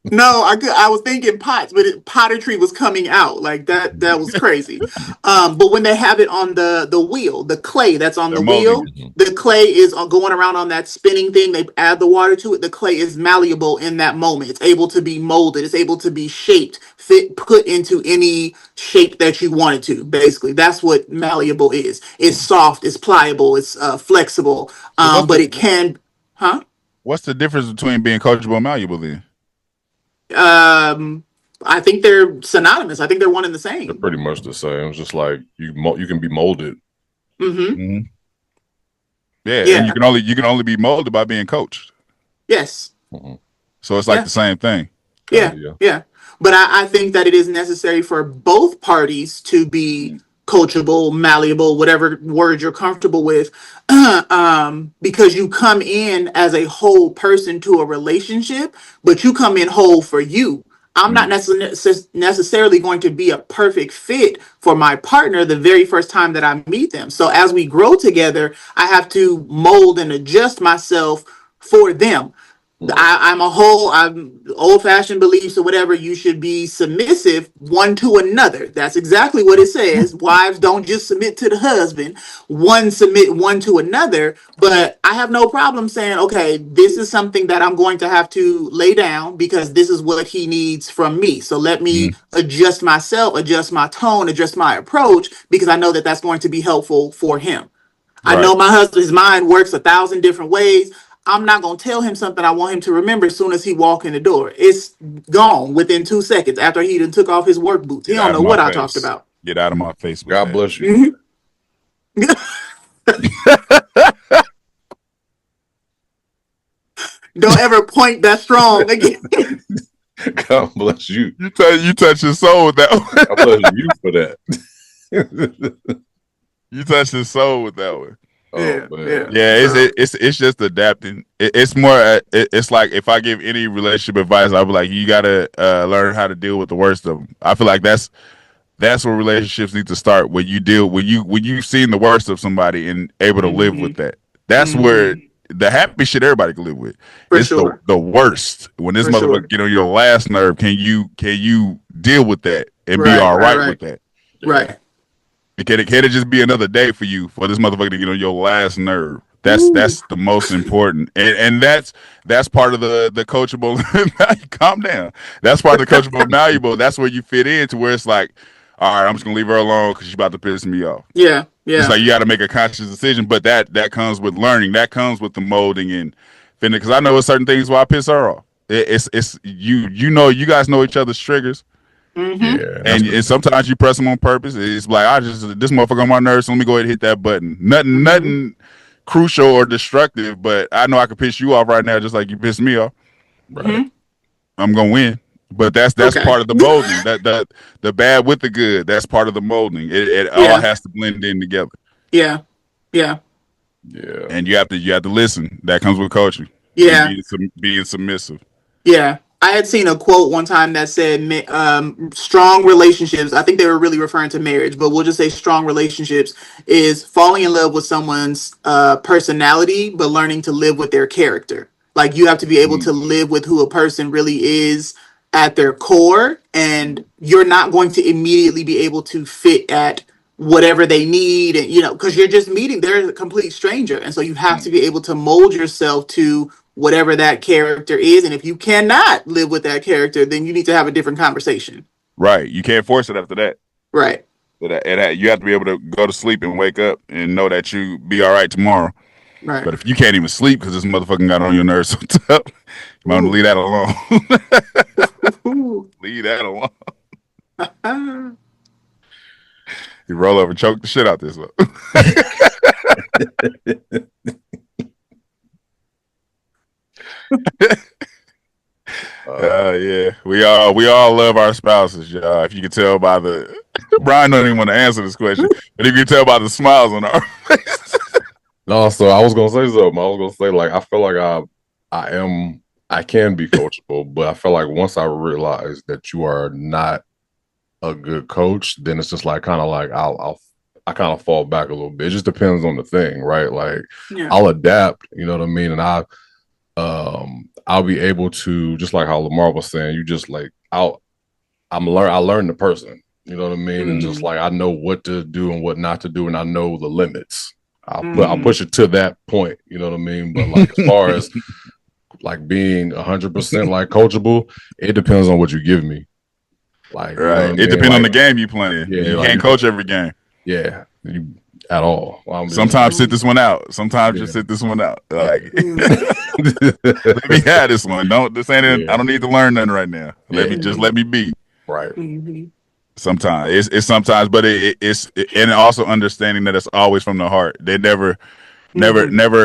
No, I was thinking pots, but pottery was coming out like that. That was crazy. But when they have it on the wheel, the clay that's on the wheel, the clay is going around on that spinning thing. They add the water to it. The clay is malleable in that moment. It's able to be molded. It's able to be shaped, put into any shape that you want it to. Basically, that's what malleable is. It's soft. It's pliable. It's flexible. But it can, What's the difference between being coachable and malleable then? I think they're synonymous. I think they're one and the same. They're pretty much the same. It's just like you can be molded. Yeah, and you can only be molded by being coached. Yes. So it's like the same thing. Yeah. But I think that it is necessary for both parties to be coachable, malleable, whatever word you're comfortable with, because you come in as a whole person to a relationship, but you come in whole for you. I'm not necessarily going to be a perfect fit for my partner the very first time that I meet them. So as we grow together, I have to mold and adjust myself for them. I'm old-fashioned beliefs or whatever. You should be submissive one to another. That's exactly what it says. Wives don't just submit to the husband. One submit one to another. But I have no problem saying, okay, this is something that I'm going to have to lay down because this is what he needs from me. So let me adjust myself, adjust my tone, adjust my approach, because I know that that's going to be helpful for him. Right. I know my husband's mind works 1,000 different ways. I'm not going to tell him something I want him to remember as soon as he walk in the door. It's gone within 2 seconds after he done took off his work boots. He don't know what I talked about. Get out of my face. God bless you. Don't ever point that strong again. God bless you. You touch his soul with that one. God bless you for that. You touched his soul with that one. It's just adapting. It's more. It's like if I give any relationship advice, I'll be like, you gotta learn how to deal with the worst of them. I feel like that's where relationships need to start. When you've seen the worst of somebody and able to live with that. That's where the happy shit everybody can live with. It's the worst. When this motherfucker get on your last nerve, can you deal with that and be all right with that? Right. Can it just be another day for you for this motherfucker to get on your last nerve? That's the most important, and that's part of the coachable. Calm down. That's part of the coachable malleable. That's where you fit into where it's like, all right, I'm just gonna leave her alone because she's about to piss me off. Yeah, It's yeah. like you got to make a conscious decision, but that comes with learning. That comes with the molding and fitting. Because I know with certain things why I piss her off. It's you know you guys know each other's triggers. Mm-hmm. Yeah, And sometimes you press them on purpose. It's like I just this motherfucker on my nerves. So let me go ahead and hit that button. Nothing crucial or destructive, but I know I could piss you off right now, just like you pissed me off. right. I'm gonna win. But that's Okay. part of the molding. That the bad with the good. That's part of the molding. It all Yeah, has to blend in together, yeah, yeah, Yeah. and you have to listen. That comes with coaching and yeah. being submissive. Yeah. I had seen a quote one time that said, strong relationships, I think they were really referring to marriage, but we'll just say strong relationships is falling in love with someone's personality, but learning to live with their character. Like you have to be able to live with who a person really is at their core, and you're not going to immediately be able to fit at whatever they need, and because you're just meeting, they're a complete stranger, and so you have to be able to mold yourself to whatever that character is, and if you cannot live with that character, then you need to have a different conversation. Right. You can't force it after that. Right. You have to be able to go to sleep and wake up and know that you be all right tomorrow. Right. But if you can't even sleep because this motherfucking got on your nerves so tough, you might want to leave that alone. Ooh. Leave that alone. You roll over and choke the shit out this one. Yeah, we all love our spouses, y'all. If you can tell by the Brian don't even want to answer this question, but if you can tell by the smiles on our face. No, so I was gonna say something. I was gonna say like I feel like I can be coachable, but I feel like once I realize that you are not a good coach, then it's just like kind of like I kind of fall back a little bit. It just depends on the thing, right? Like Yeah. I'll adapt, you know what I mean, and I'll be able to, just like how Lamar was saying, you just like I learn the person, you know what I mean, and just like I know what to do and what not to do, and I know the limits. I'll push it to that point, you know what I mean. But like as far as like being 100% like coachable, it depends on what you give me. Like Right, it depends on the game you playing. Yeah, you can't coach every game. Yeah, at all. Sometimes sit this one out. Sometimes just sit this one out. Like, let me have this one. This ain't it. I don't need to learn nothing right now. Let me be. Right. Sometimes it's sometimes, but it's and also understanding that it's always from the heart. They never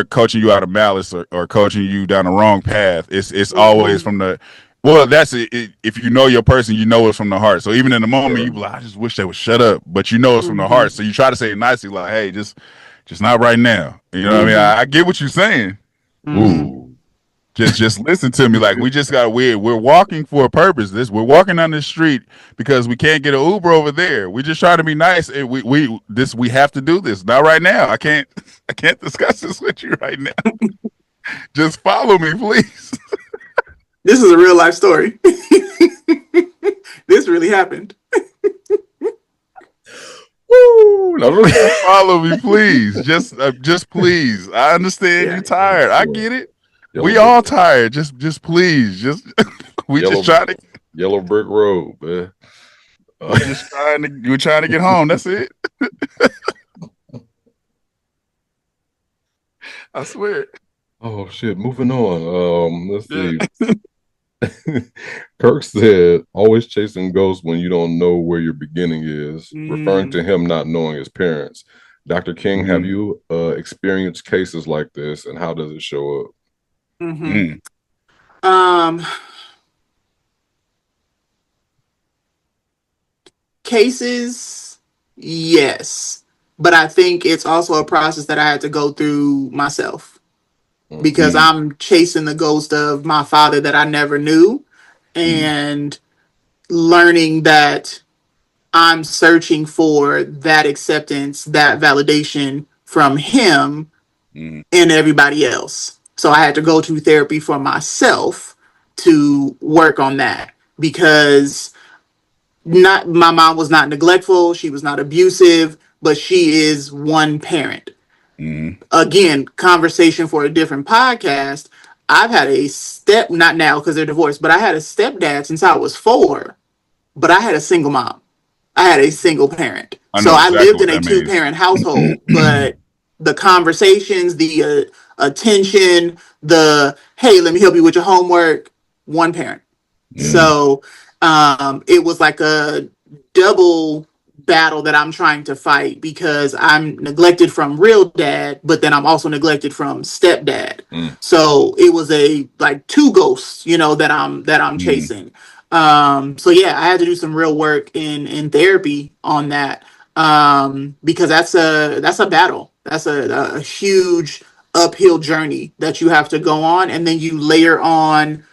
coaching you out of malice or coaching you down the wrong path. It's always from the. Well, that's it. If you know your person, you know it's from the heart. So even in the moment, you be like, I just wish they would shut up. But you know it's from the heart. So you try to say it nicely, like, hey, just not right now. You know what I mean? I get what you're saying. Ooh. Just listen to me. Like we're walking for a purpose. We're walking on this street because we can't get an Uber over there. We just try to be nice, and we have to do this. Not right now. I can't discuss this with you right now. Just follow me, please. This is a real life story. This really happened. Woo! Follow me, please. Just please. I understand you're tired. I get it. We all tired. Just please. We just trying to yellow brick road, man. We're trying to get home. That's it. I swear. Oh shit. Moving on. Let's see. Kirk said, always chasing ghosts when you don't know where your beginning is, referring to him not knowing his parents. Dr. King, have you experienced cases like this, and how does it show up? Cases, yes, but I think it's also a process that I had to go through myself, because I'm chasing the ghost of my father that I never knew, and learning that I'm searching for that acceptance, that validation from him and everybody else. So I had to go to therapy for myself to work on that, because my mom was not neglectful, she was not abusive, but she is one parent. Again, conversation for a different podcast. I've had not now because they're divorced, but I had a stepdad since I was 4, but I had a single mom. I had a single parent. I So know I exactly lived in what a that means. 2-parent household, but the conversations, the attention, the, hey, let me help you with your homework, one parent. So it was like a double battle that I'm trying to fight because I'm neglected from real dad, but then I'm also neglected from stepdad. So it was a like 2 ghosts, that I'm chasing. So yeah, I had to do some real work in therapy on that. Because that's a battle. That's a huge uphill journey that you have to go on, and then you layer on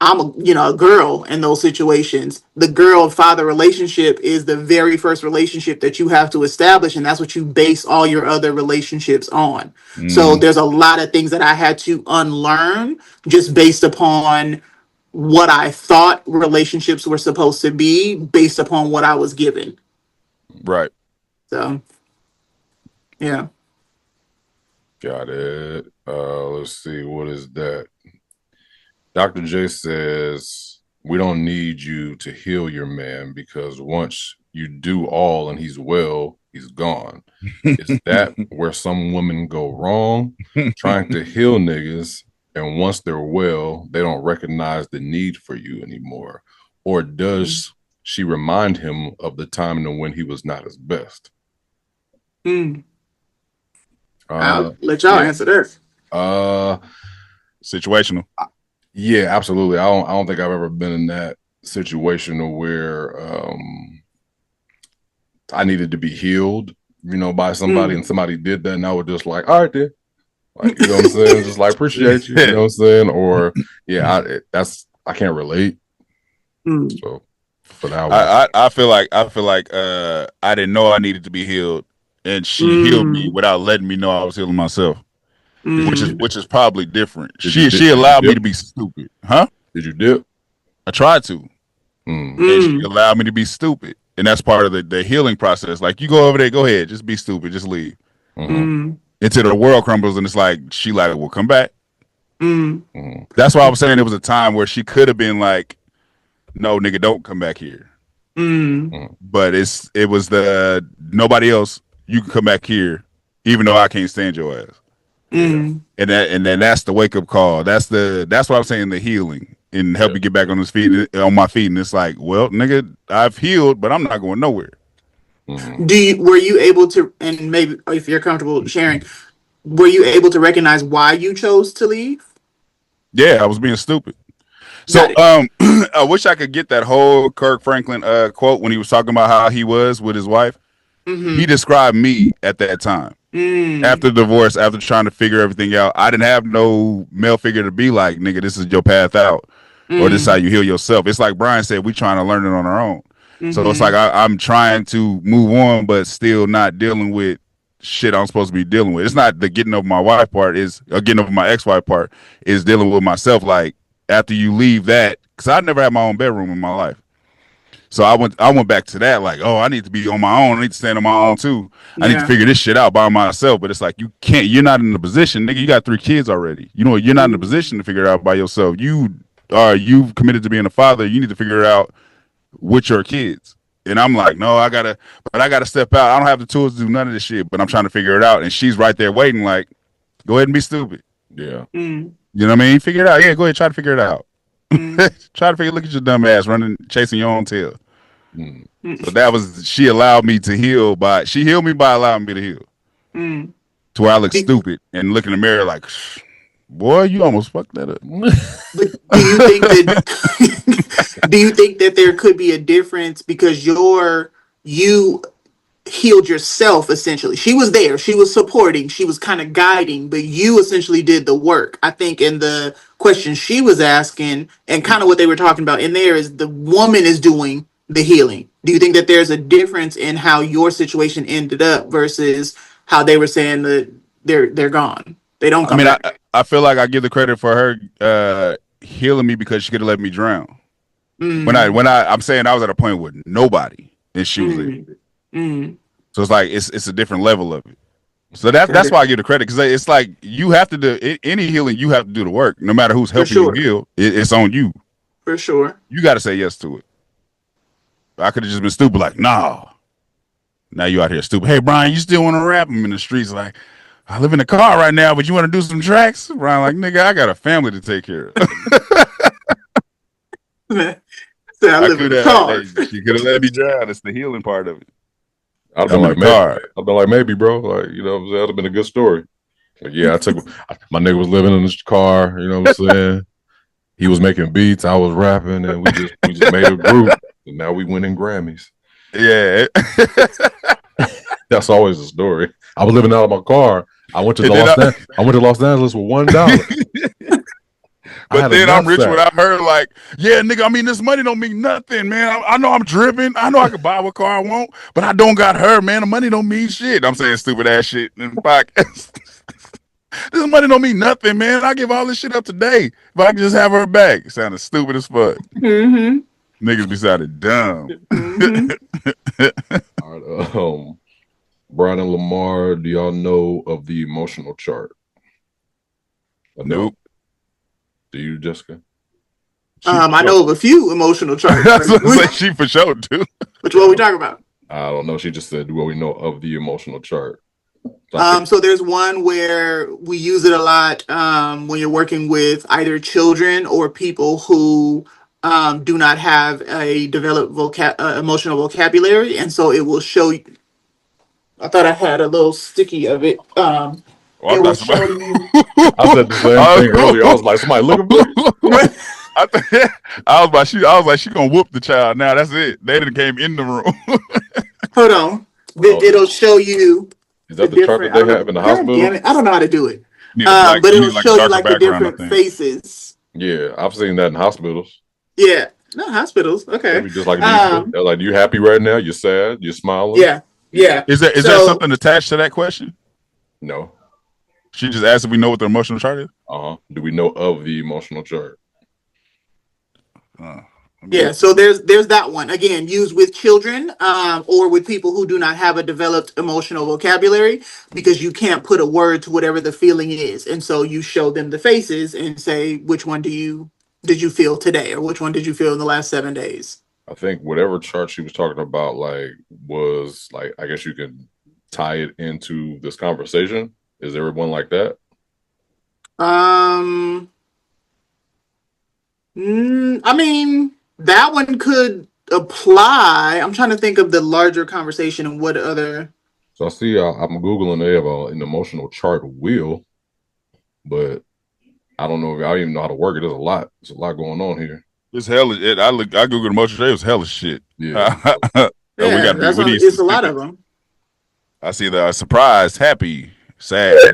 I'm a girl in those situations. The girl father relationship is the very first relationship that you have to establish, and that's what you base all your other relationships on. So there's a lot of things that I had to unlearn just based upon what I thought relationships were supposed to be based upon what I was given. Right. So yeah. Got it. Let's see. What is that? Dr. J says, we don't need you to heal your man because once you do all and he's well, he's gone. Is that where some women go wrong? Trying to heal niggas, and once they're well, they don't recognize the need for you anymore. Or does she remind him of the time and when he was not his best? I'll let y'all answer this. Situational. Yeah, absolutely. I don't think I've ever been in that situation where I needed to be healed, by somebody, and somebody did that, and I was just like, all right, then, like, you know what I'm saying? Just like, appreciate you, you know what I'm saying? Or yeah, I can't relate. So for that one, I feel like I didn't know I needed to be healed, and she healed me without letting me know I was healing myself. Which is probably different. She allowed me to be stupid, huh? Did you dip? I tried to, and she allowed me to be stupid, and that's part of the healing process. Like, you go over there, go ahead, just be stupid, just leave. Until the world crumbles, and it's like she like, well, come back. That's why I was saying it was a time where she could have been like, no, nigga, don't come back here. But it was the nobody else. You can come back here, even though I can't stand your ass. And then that's the wake up call. That's what I'm saying, the healing, and help you get back on my feet. And it's like, well, nigga, I've healed, but I'm not going nowhere. Were you able to, and maybe if you're comfortable sharing, were you able to recognize why you chose to leave? Yeah, I was being stupid. So I wish I could get that whole Kirk Franklin quote when he was talking about how he was with his wife. He described me at that time. After divorce, after trying to figure everything out, I didn't have no male figure to be like, nigga, this is your path out, or this is how you heal yourself. It's like Brian said, we trying to learn it on our own. So it's like I'm trying to move on, but still not dealing with shit I'm supposed to be dealing with. It's not the getting over my wife part, or getting over my ex-wife part, is dealing with myself. Like, after you leave that, because I never had my own bedroom in my life. So I went back to that, like, oh, I need to be on my own. I need to stand on my own too. I need to figure this shit out by myself. But it's like, you're not in the position, nigga. You got 3 kids already. You're not in the position to figure it out by yourself. You've committed to being a father. You need to figure it out with your kids. And I'm like, no, I gotta step out. I don't have the tools to do none of this shit, but I'm trying to figure it out. And she's right there waiting, like, go ahead and be stupid. Yeah. You know what I mean? Figure it out. Yeah, go ahead, try to figure it out. Try to figure. Look at your dumb ass chasing your own tail. So she allowed me to heal she healed me by allowing me to heal. To where I look stupid and look in the mirror like, boy, you almost fucked that up. But do you think that there could be a difference because you healed yourself essentially? She was there, she was supporting, she was kind of guiding, but you essentially did the work. I think in the question she was asking and kind of what they were talking about in there is the woman is doing the healing. Do you think that there's a difference in how your situation ended up versus how they were saying that they're gone? They don't come back. I feel like I give the credit for her healing me because she could have let me drown. When I'm saying I was at a point with nobody and she was there. So it's like it's a different level of it. So that's why I give the credit, because it's like you have to do any healing. You have to do the work, no matter who's helping you heal. It's on you. For sure. You got to say yes to it. I could have just been stupid, like, no. Now you out here stupid. Hey, Brian, you still want to rap? I'm in the streets like, I live in a car right now, but you want to do some tracks? Brian, like, nigga, I got a family to take care of. Say I live in a car. You could have let me drown. It's the healing part of it. I've been like, maybe, bro. Like, you know, that'd have been a good story. Like, yeah, my nigga was living in this car. You know what I'm saying? He was making beats. I was rapping, and we just made a group. And now we winning Grammys. Yeah, that's always the story. I was living out of my car. I went to Los Angeles with $1. But then I'm rich without her. Like, yeah, nigga, I mean, this money don't mean nothing, man. I know I'm driven. I know I can buy what car I want, but I don't got her, man. The money don't mean shit. I'm saying stupid ass shit in the podcast. This money don't mean nothing, man. I give all this shit up today if I can just have her back. It sounded stupid as fuck. Mm-hmm. Niggas be sounding dumb. Mm-hmm. All right, Brian and Lamar, do y'all know of the emotional chart? Nope. Do you, Jessica? I know of a few emotional charts. Like she for sure too. Which one we talking about? I don't know. She just said, "Well, we know of the emotional chart." So there's one where we use it a lot when you're working with either children or people who do not have a developed emotional vocabulary, and so it will show you. I thought I had a little sticky of it. It will show you. I said the same thing earlier. I was like, somebody look at me. I was like, she gonna whoop the child. Now that's it. They didn't came in the room. Hold on. It'll show you. Is that the chart that they have in the hospital? Damn it. I don't know how to do it. But it'll show you like the different faces. Yeah, I've seen that in hospitals. Yeah. No, hospitals. Okay. Maybe just like, like, you happy right now? You sad? You smiling? Yeah. Yeah. Is there something attached to that question? No. She just asked if we know what the emotional chart is. Do we know of the emotional chart? Yeah, so there's that one again, used with children or with people who do not have a developed emotional vocabulary, because you can't put a word to whatever the feeling is, and so you show them the faces and say, which one did you feel today, or which one did you feel in the last 7 days? I think whatever chart she was talking about, like, was like, I guess you can tie it into this conversation. Is there one like that? I mean, that one could apply. I'm trying to think of the larger conversation and what other. So I see, I'm Googling, they have an emotional chart wheel, but I don't know I don't even know how to work it. There's a lot going on here. It's hell. I Googled emotional chart. It was hell of shit. Yeah. It's a lot of them. I see the surprised, happy, sad,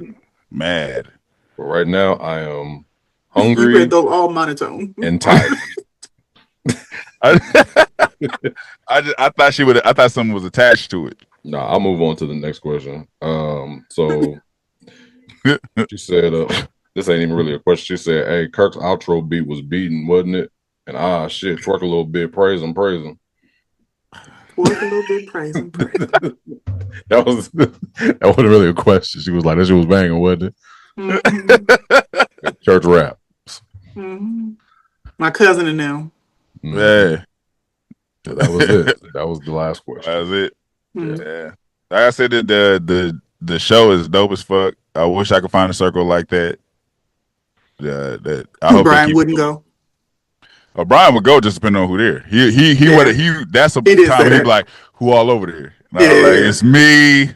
mad. But right now, I am hungry. You read those all monotone and tired. I thought I thought something was attached to it. No, I'll move on to the next question. So she said, this ain't even really a question. She said, "Hey, Kirk's outro beat was beaten, wasn't it? And shit, twerk a little bit, praise him." Twerk a little bit, praise him. That wasn't really a question. She was like, "That shit was banging, wasn't it?" Mm-hmm. Church rap. Mm-hmm. My cousin and them. Yeah. So that was it. That was the last question. That was it. Mm-hmm. Yeah. Like I said, the show is dope as fuck. I wish I could find a circle like that. I hope Brian wouldn't go. Brian would go, just depending on who there. That's a time he'd be like, who all over there? Like, it's me,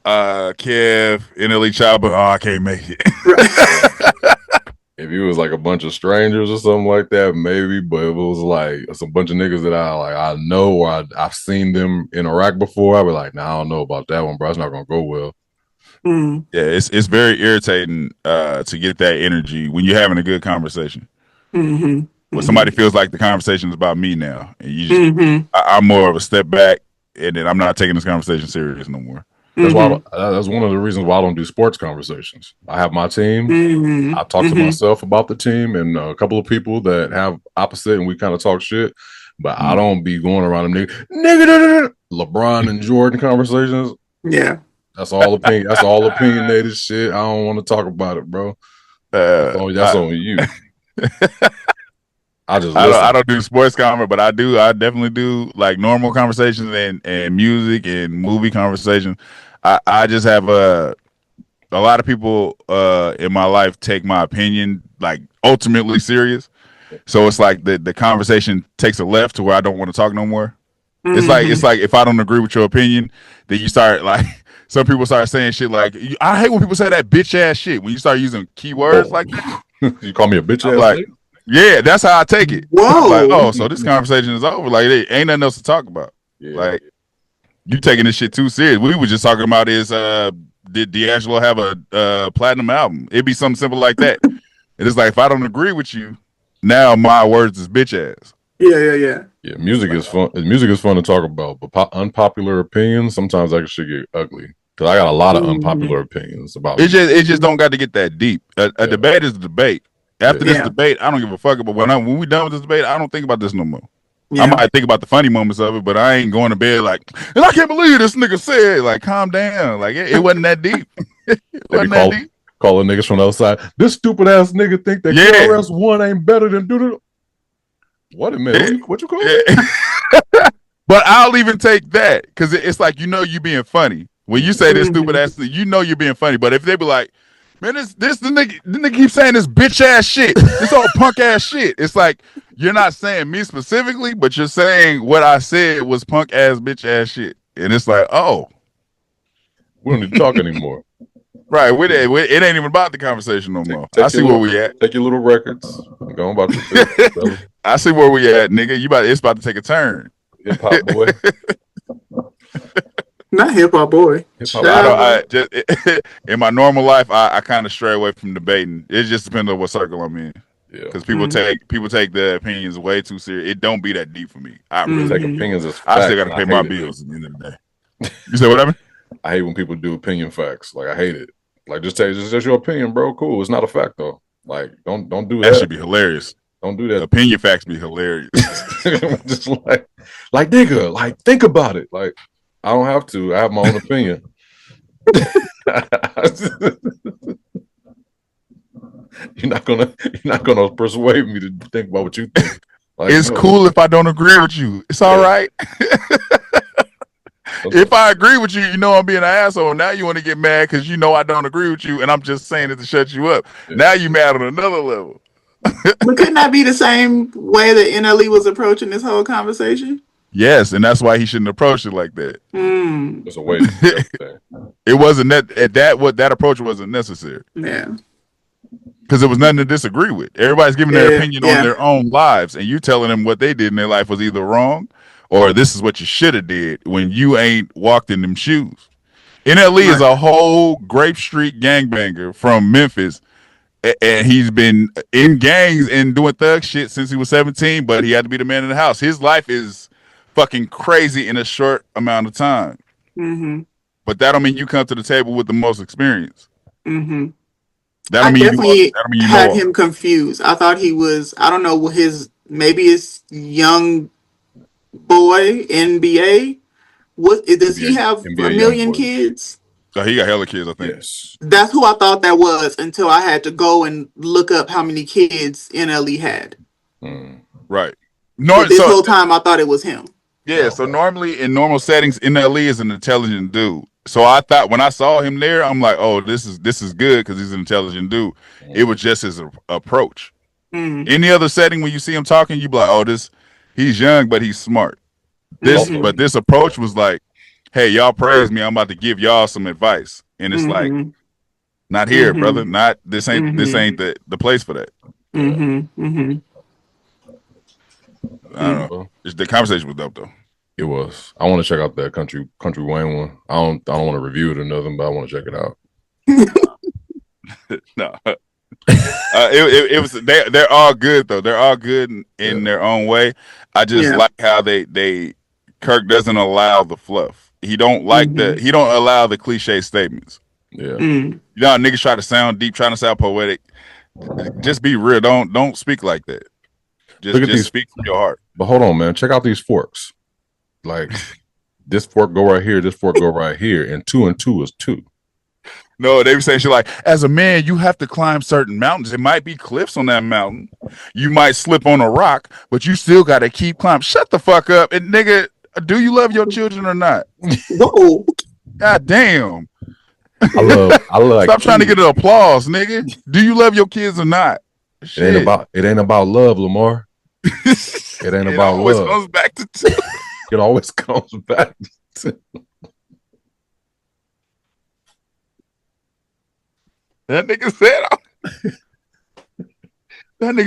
Kev, NLE Chopper. Oh, I can't make it. If it was like a bunch of strangers or something like that, maybe. But if it was like some bunch of niggas that I know or I've seen them interact before, I'd be like, nah, I don't know about that one, bro. It's not gonna go well. Mm. Yeah, it's very irritating to get that energy when you're having a good conversation. Mm-hmm. When somebody feels like the conversation is about me now, and you just, I'm more of a step back, and then I'm not taking this conversation serious no more. That's why. That's one of the reasons why I don't do sports conversations. I have my team. I talk to myself about the team and a couple of people that have opposite, and we kind of talk shit. But I don't be going around them nigga LeBron and Jordan conversations. Yeah, That's all opinion. That's all opinionated shit. I don't want to talk about it, bro. That's on you. I don't do sports comment, but I definitely do like normal conversations and music and movie conversations. I just have a lot of people in my life take my opinion like ultimately serious. So it's like the conversation takes a left to where I don't want to talk no more. It's like if I don't agree with your opinion, then you start like some people start saying shit like I hate when people say that bitch ass shit when you start using keywords like that. You call me a bitch ass? Like, yeah, that's how I take it. Whoa. I'm like, oh, so this conversation is over. Like, there ain't nothing else to talk about. Yeah. Like, you taking this shit too serious. We were just talking about did D'Angelo have a platinum album? It'd be something simple like that. And it's like, if I don't agree with you, now my words is bitch ass. Yeah. Yeah, music is fun. Music is fun to talk about, but unpopular opinions sometimes that should get ugly. Because I got a lot of unpopular opinions about it. It just don't got to get that deep. A debate is a debate. After this debate, I don't give a fuck about when we done with this debate. I don't think about this no more. Yeah. I might think about the funny moments of it, but I ain't going to bed like, and I can't believe this nigga said. Like, calm down. Like, it wasn't that deep. Calling niggas from the outside. This stupid ass nigga think that KRS-One ain't better than doo. What a minute. What you call it? But I'll even take that because it's like, you being funny. When you say this stupid ass thing, you're being funny. But if they be like, man, the nigga keep saying this bitch ass shit, this old punk ass shit. It's like, you're not saying me specifically, but you're saying what I said was punk ass bitch ass shit. And it's like, oh. We don't need to talk anymore. Right, it ain't even about the conversation no more. I see where we at. Take your little records. Go about your business, I see where we at, nigga. It's about to take a turn. Hip hop boy. Not hip hop boy. In my normal life, I kind of stray away from debating. It just depends on what circle I'm in. Yeah, because people take the opinions way too serious. It don't be that deep for me. I really take opinions as facts. I still got to pay my bills at the end of the day. You say what happened? I hate when people do opinion facts. Like, I hate it. Like, just your opinion, bro. Cool. It's not a fact though. Like, don't do that. That should be hilarious. Don't do that. Opinion facts be hilarious. Just like nigga, like think about it. Like, I don't have to. I have my own opinion. You're not gonna persuade me to think about what you think. Like, it's cool if I don't agree with you. It's all right. If I agree with you, I'm being an asshole. Now you want to get mad because I don't agree with you, and I'm just saying it to shut you up. Yeah. Now you mad on another level. But couldn't that be the same way that NLE was approaching this whole conversation? Yes, and that's why he shouldn't approach it like that. There's a way. It wasn't that approach wasn't necessary. Yeah. Because there was nothing to disagree with. Everybody's giving their opinion on their own lives, and you telling them what they did in their life was either wrong or this is what you should have did when you ain't walked in them shoes. NLE is a whole Grape Street gangbanger from Memphis, and he's been in gangs and doing thug shit since he was 17, but he had to be the man in the house. His life is fucking crazy in a short amount of time. Mm-hmm. But that don't mean you come to the table with the most experience. Mm-hmm. That don't mean you had him confused. I thought he was, I don't know, maybe his young boy NBA. Does he have NBA, a million kids? So he got hella kids, I think. Yes. That's who I thought that was until I had to go and look up how many kids NLE had. Right. This whole time I thought it was him. Yeah, so normally in normal settings, NLE is an intelligent dude. So I thought when I saw him there, I'm like, oh, this is good because he's an intelligent dude. It was just his approach. Any other setting when you see him talking, you be like, oh, he's young, but he's smart. But this approach was like, hey, y'all praise me. I'm about to give y'all some advice. And it's like, not here, brother. Not this ain't the place for that. I don't know. The conversation was dope though. It was. I want to check out that Country Wayne one. I don't want to review it or nothing, but I want to check it out. No. It was. They're all good though. They're all good in their own way. I just like how they Kirk doesn't allow the fluff. He don't like he don't allow the cliche statements. Yeah. Niggas try to sound deep, trying to sound poetic. Just be real. Don't speak like that. Just speak from your heart. But hold on, man. Check out these forks. Like, this fork go right here, this fork go right here, and 2 and 2 is 2. No, they be saying shit like, as a man, you have to climb certain mountains. It might be cliffs on that mountain. You might slip on a rock, but you still got to keep climbing. Shut the fuck up. And nigga, do you love your children or not? Whoa. God damn. I love. Stop trying to get an applause, nigga. Do you love your kids or not? It ain't about love, Lamar. It ain't about love. It always comes back to 2. It always comes back to That nigga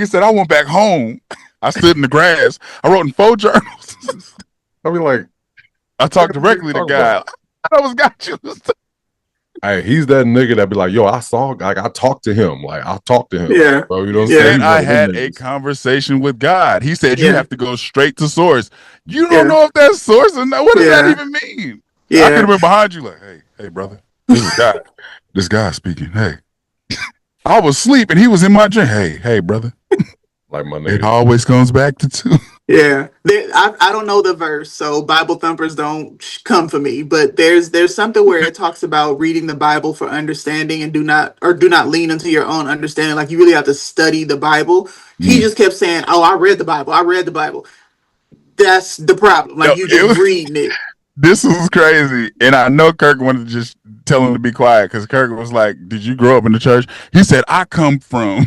said, I went back home. I stood in the grass. I wrote in 4 journals. I mean, like, I talked directly to God. I always got you. Hey, he's that nigga that be like, yo, I talked to him. Like, I talked to him. Yeah. Bro, you know what I'm saying? I had a conversation with God. He said, you have to go straight to source. You don't know if that's source or not. What does that even mean? Yeah. I could have been behind you like, hey, brother, this is God. This guy speaking. Hey. I was asleep and he was in my dream. Hey, brother. Like my nigga. It always comes back to 2. Yeah, I don't know the verse, so Bible thumpers don't come for me. But there's something where it talks about reading the Bible for understanding and do not lean into your own understanding. Like you really have to study the Bible. He just kept saying, "Oh, I read the Bible. I read the Bible." That's the problem. Like you just reading it. This was crazy. And I know Kirk wanted to just tell him to be quiet because Kirk was like, did you grow up in the church? He said, I come from,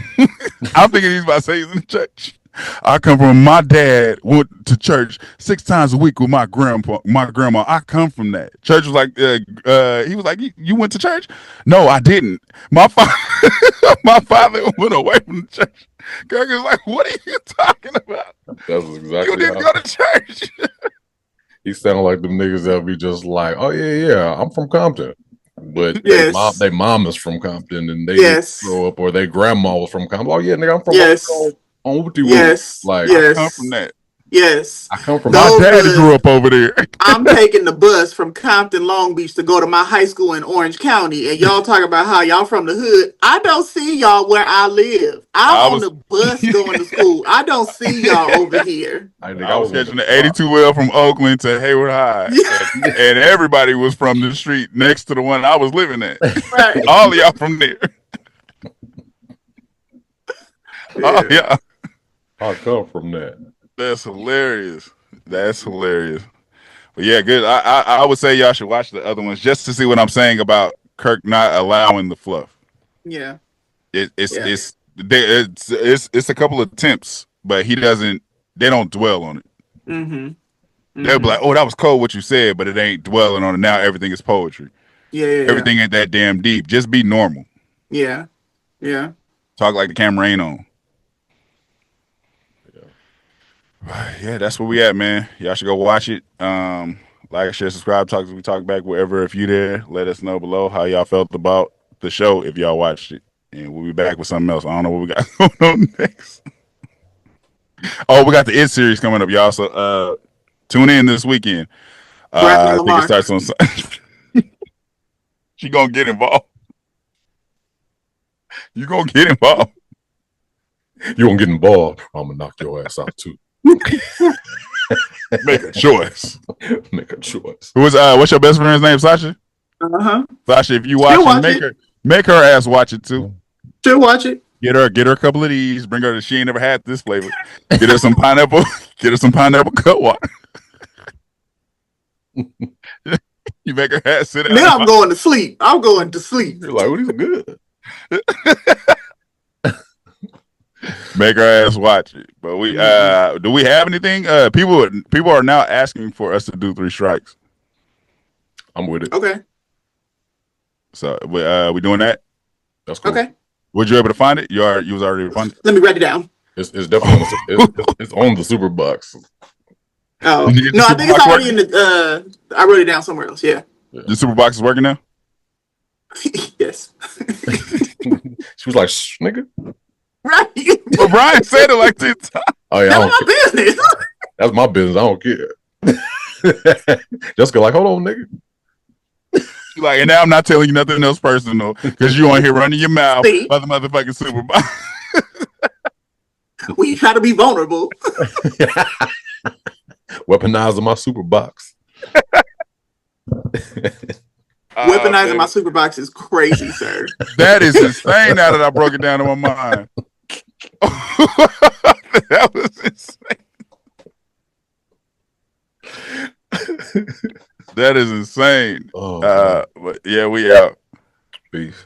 I'm thinking he's about to say he's in the church. I come from, my dad went to church 6 times a week with my grandma. I come from that. Church was like, he was like, you went to church? No, I didn't. My father went away from the church. Kirk is like, what are you talking about? That's exactly You didn't go to church. He sounded like them niggas that be just like, oh yeah, I'm from Compton, but they mom is from Compton, and they grow up, or their grandma was from Compton. Oh yeah, nigga, I'm from Like I come from that. Yes, I come from. My daddy grew up over there. I'm taking the bus from Compton, Long Beach to go to my high school in Orange County, and y'all talk about how y'all from the hood. I don't see y'all where I live. I'm on the bus going to school. I don't see y'all over here. I was catching the 82 well from Oakland to Hayward High, and everybody was from the street next to the one I was living at. Right. All of y'all from there. Oh yeah, I come from that. That's hilarious. But yeah, good. I would say y'all should watch the other ones just to see what I'm saying about Kirk not allowing the fluff. Yeah. It's a couple of attempts, but they don't dwell on it. They'll be like, oh, that was cold what you said, but it ain't dwelling on it. Now everything is poetry. Everything ain't that damn deep. Just be normal. Yeah. Talk like the camera ain't on. Yeah, that's where we at, man. Y'all should go watch it. Like, share, subscribe, we talk back wherever. If you there, let us know below how y'all felt about the show if y'all watched it. And we'll be back with something else. I don't know what we got going on next. Oh, we got the It series coming up, y'all. So tune in this weekend. I think it starts on Sunday. She gonna get involved. You gonna get involved. You gonna get involved. I'm gonna knock your ass out too. Make a choice. Make a choice. What's your best friend's name? Sasha? Sasha, if you watch it, make her ass watch it too. She'll watch it. Get her a couple of these. Bring her. She ain't never had this flavor. Get her some pineapple. Get her some pineapple cut water. You make her ass sit down. Now I'm going to sleep. You're like, what is good? Make our ass watch it. But we do we have anything? People are now asking for us to do 3 strikes. I'm with it. Okay. So we doing that? That's cool. Okay. Were you able to find it? You was already able to find it? Let me write it down. It's definitely it's on the super box. Oh no, I think it's already in the I wrote it down somewhere else. Yeah. The super box is working now? Yes. She was like, shh, nigga. Right. But Brian said it like 10 times. Oh yeah, that's my business. That's my business. I don't care. Jessica, like, hold on, nigga. Like, and now I'm not telling you nothing else personal because you on here running your mouth by the motherfucking super box. We try to be vulnerable. Weaponizing my super box. Weaponizing my super box is crazy, sir. That is insane now that I broke it down in my mind. That was insane. That is insane. But yeah, we out. Peace.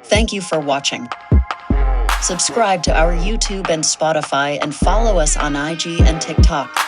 Thank you for watching. Subscribe to our YouTube and Spotify and follow us on IG and TikTok.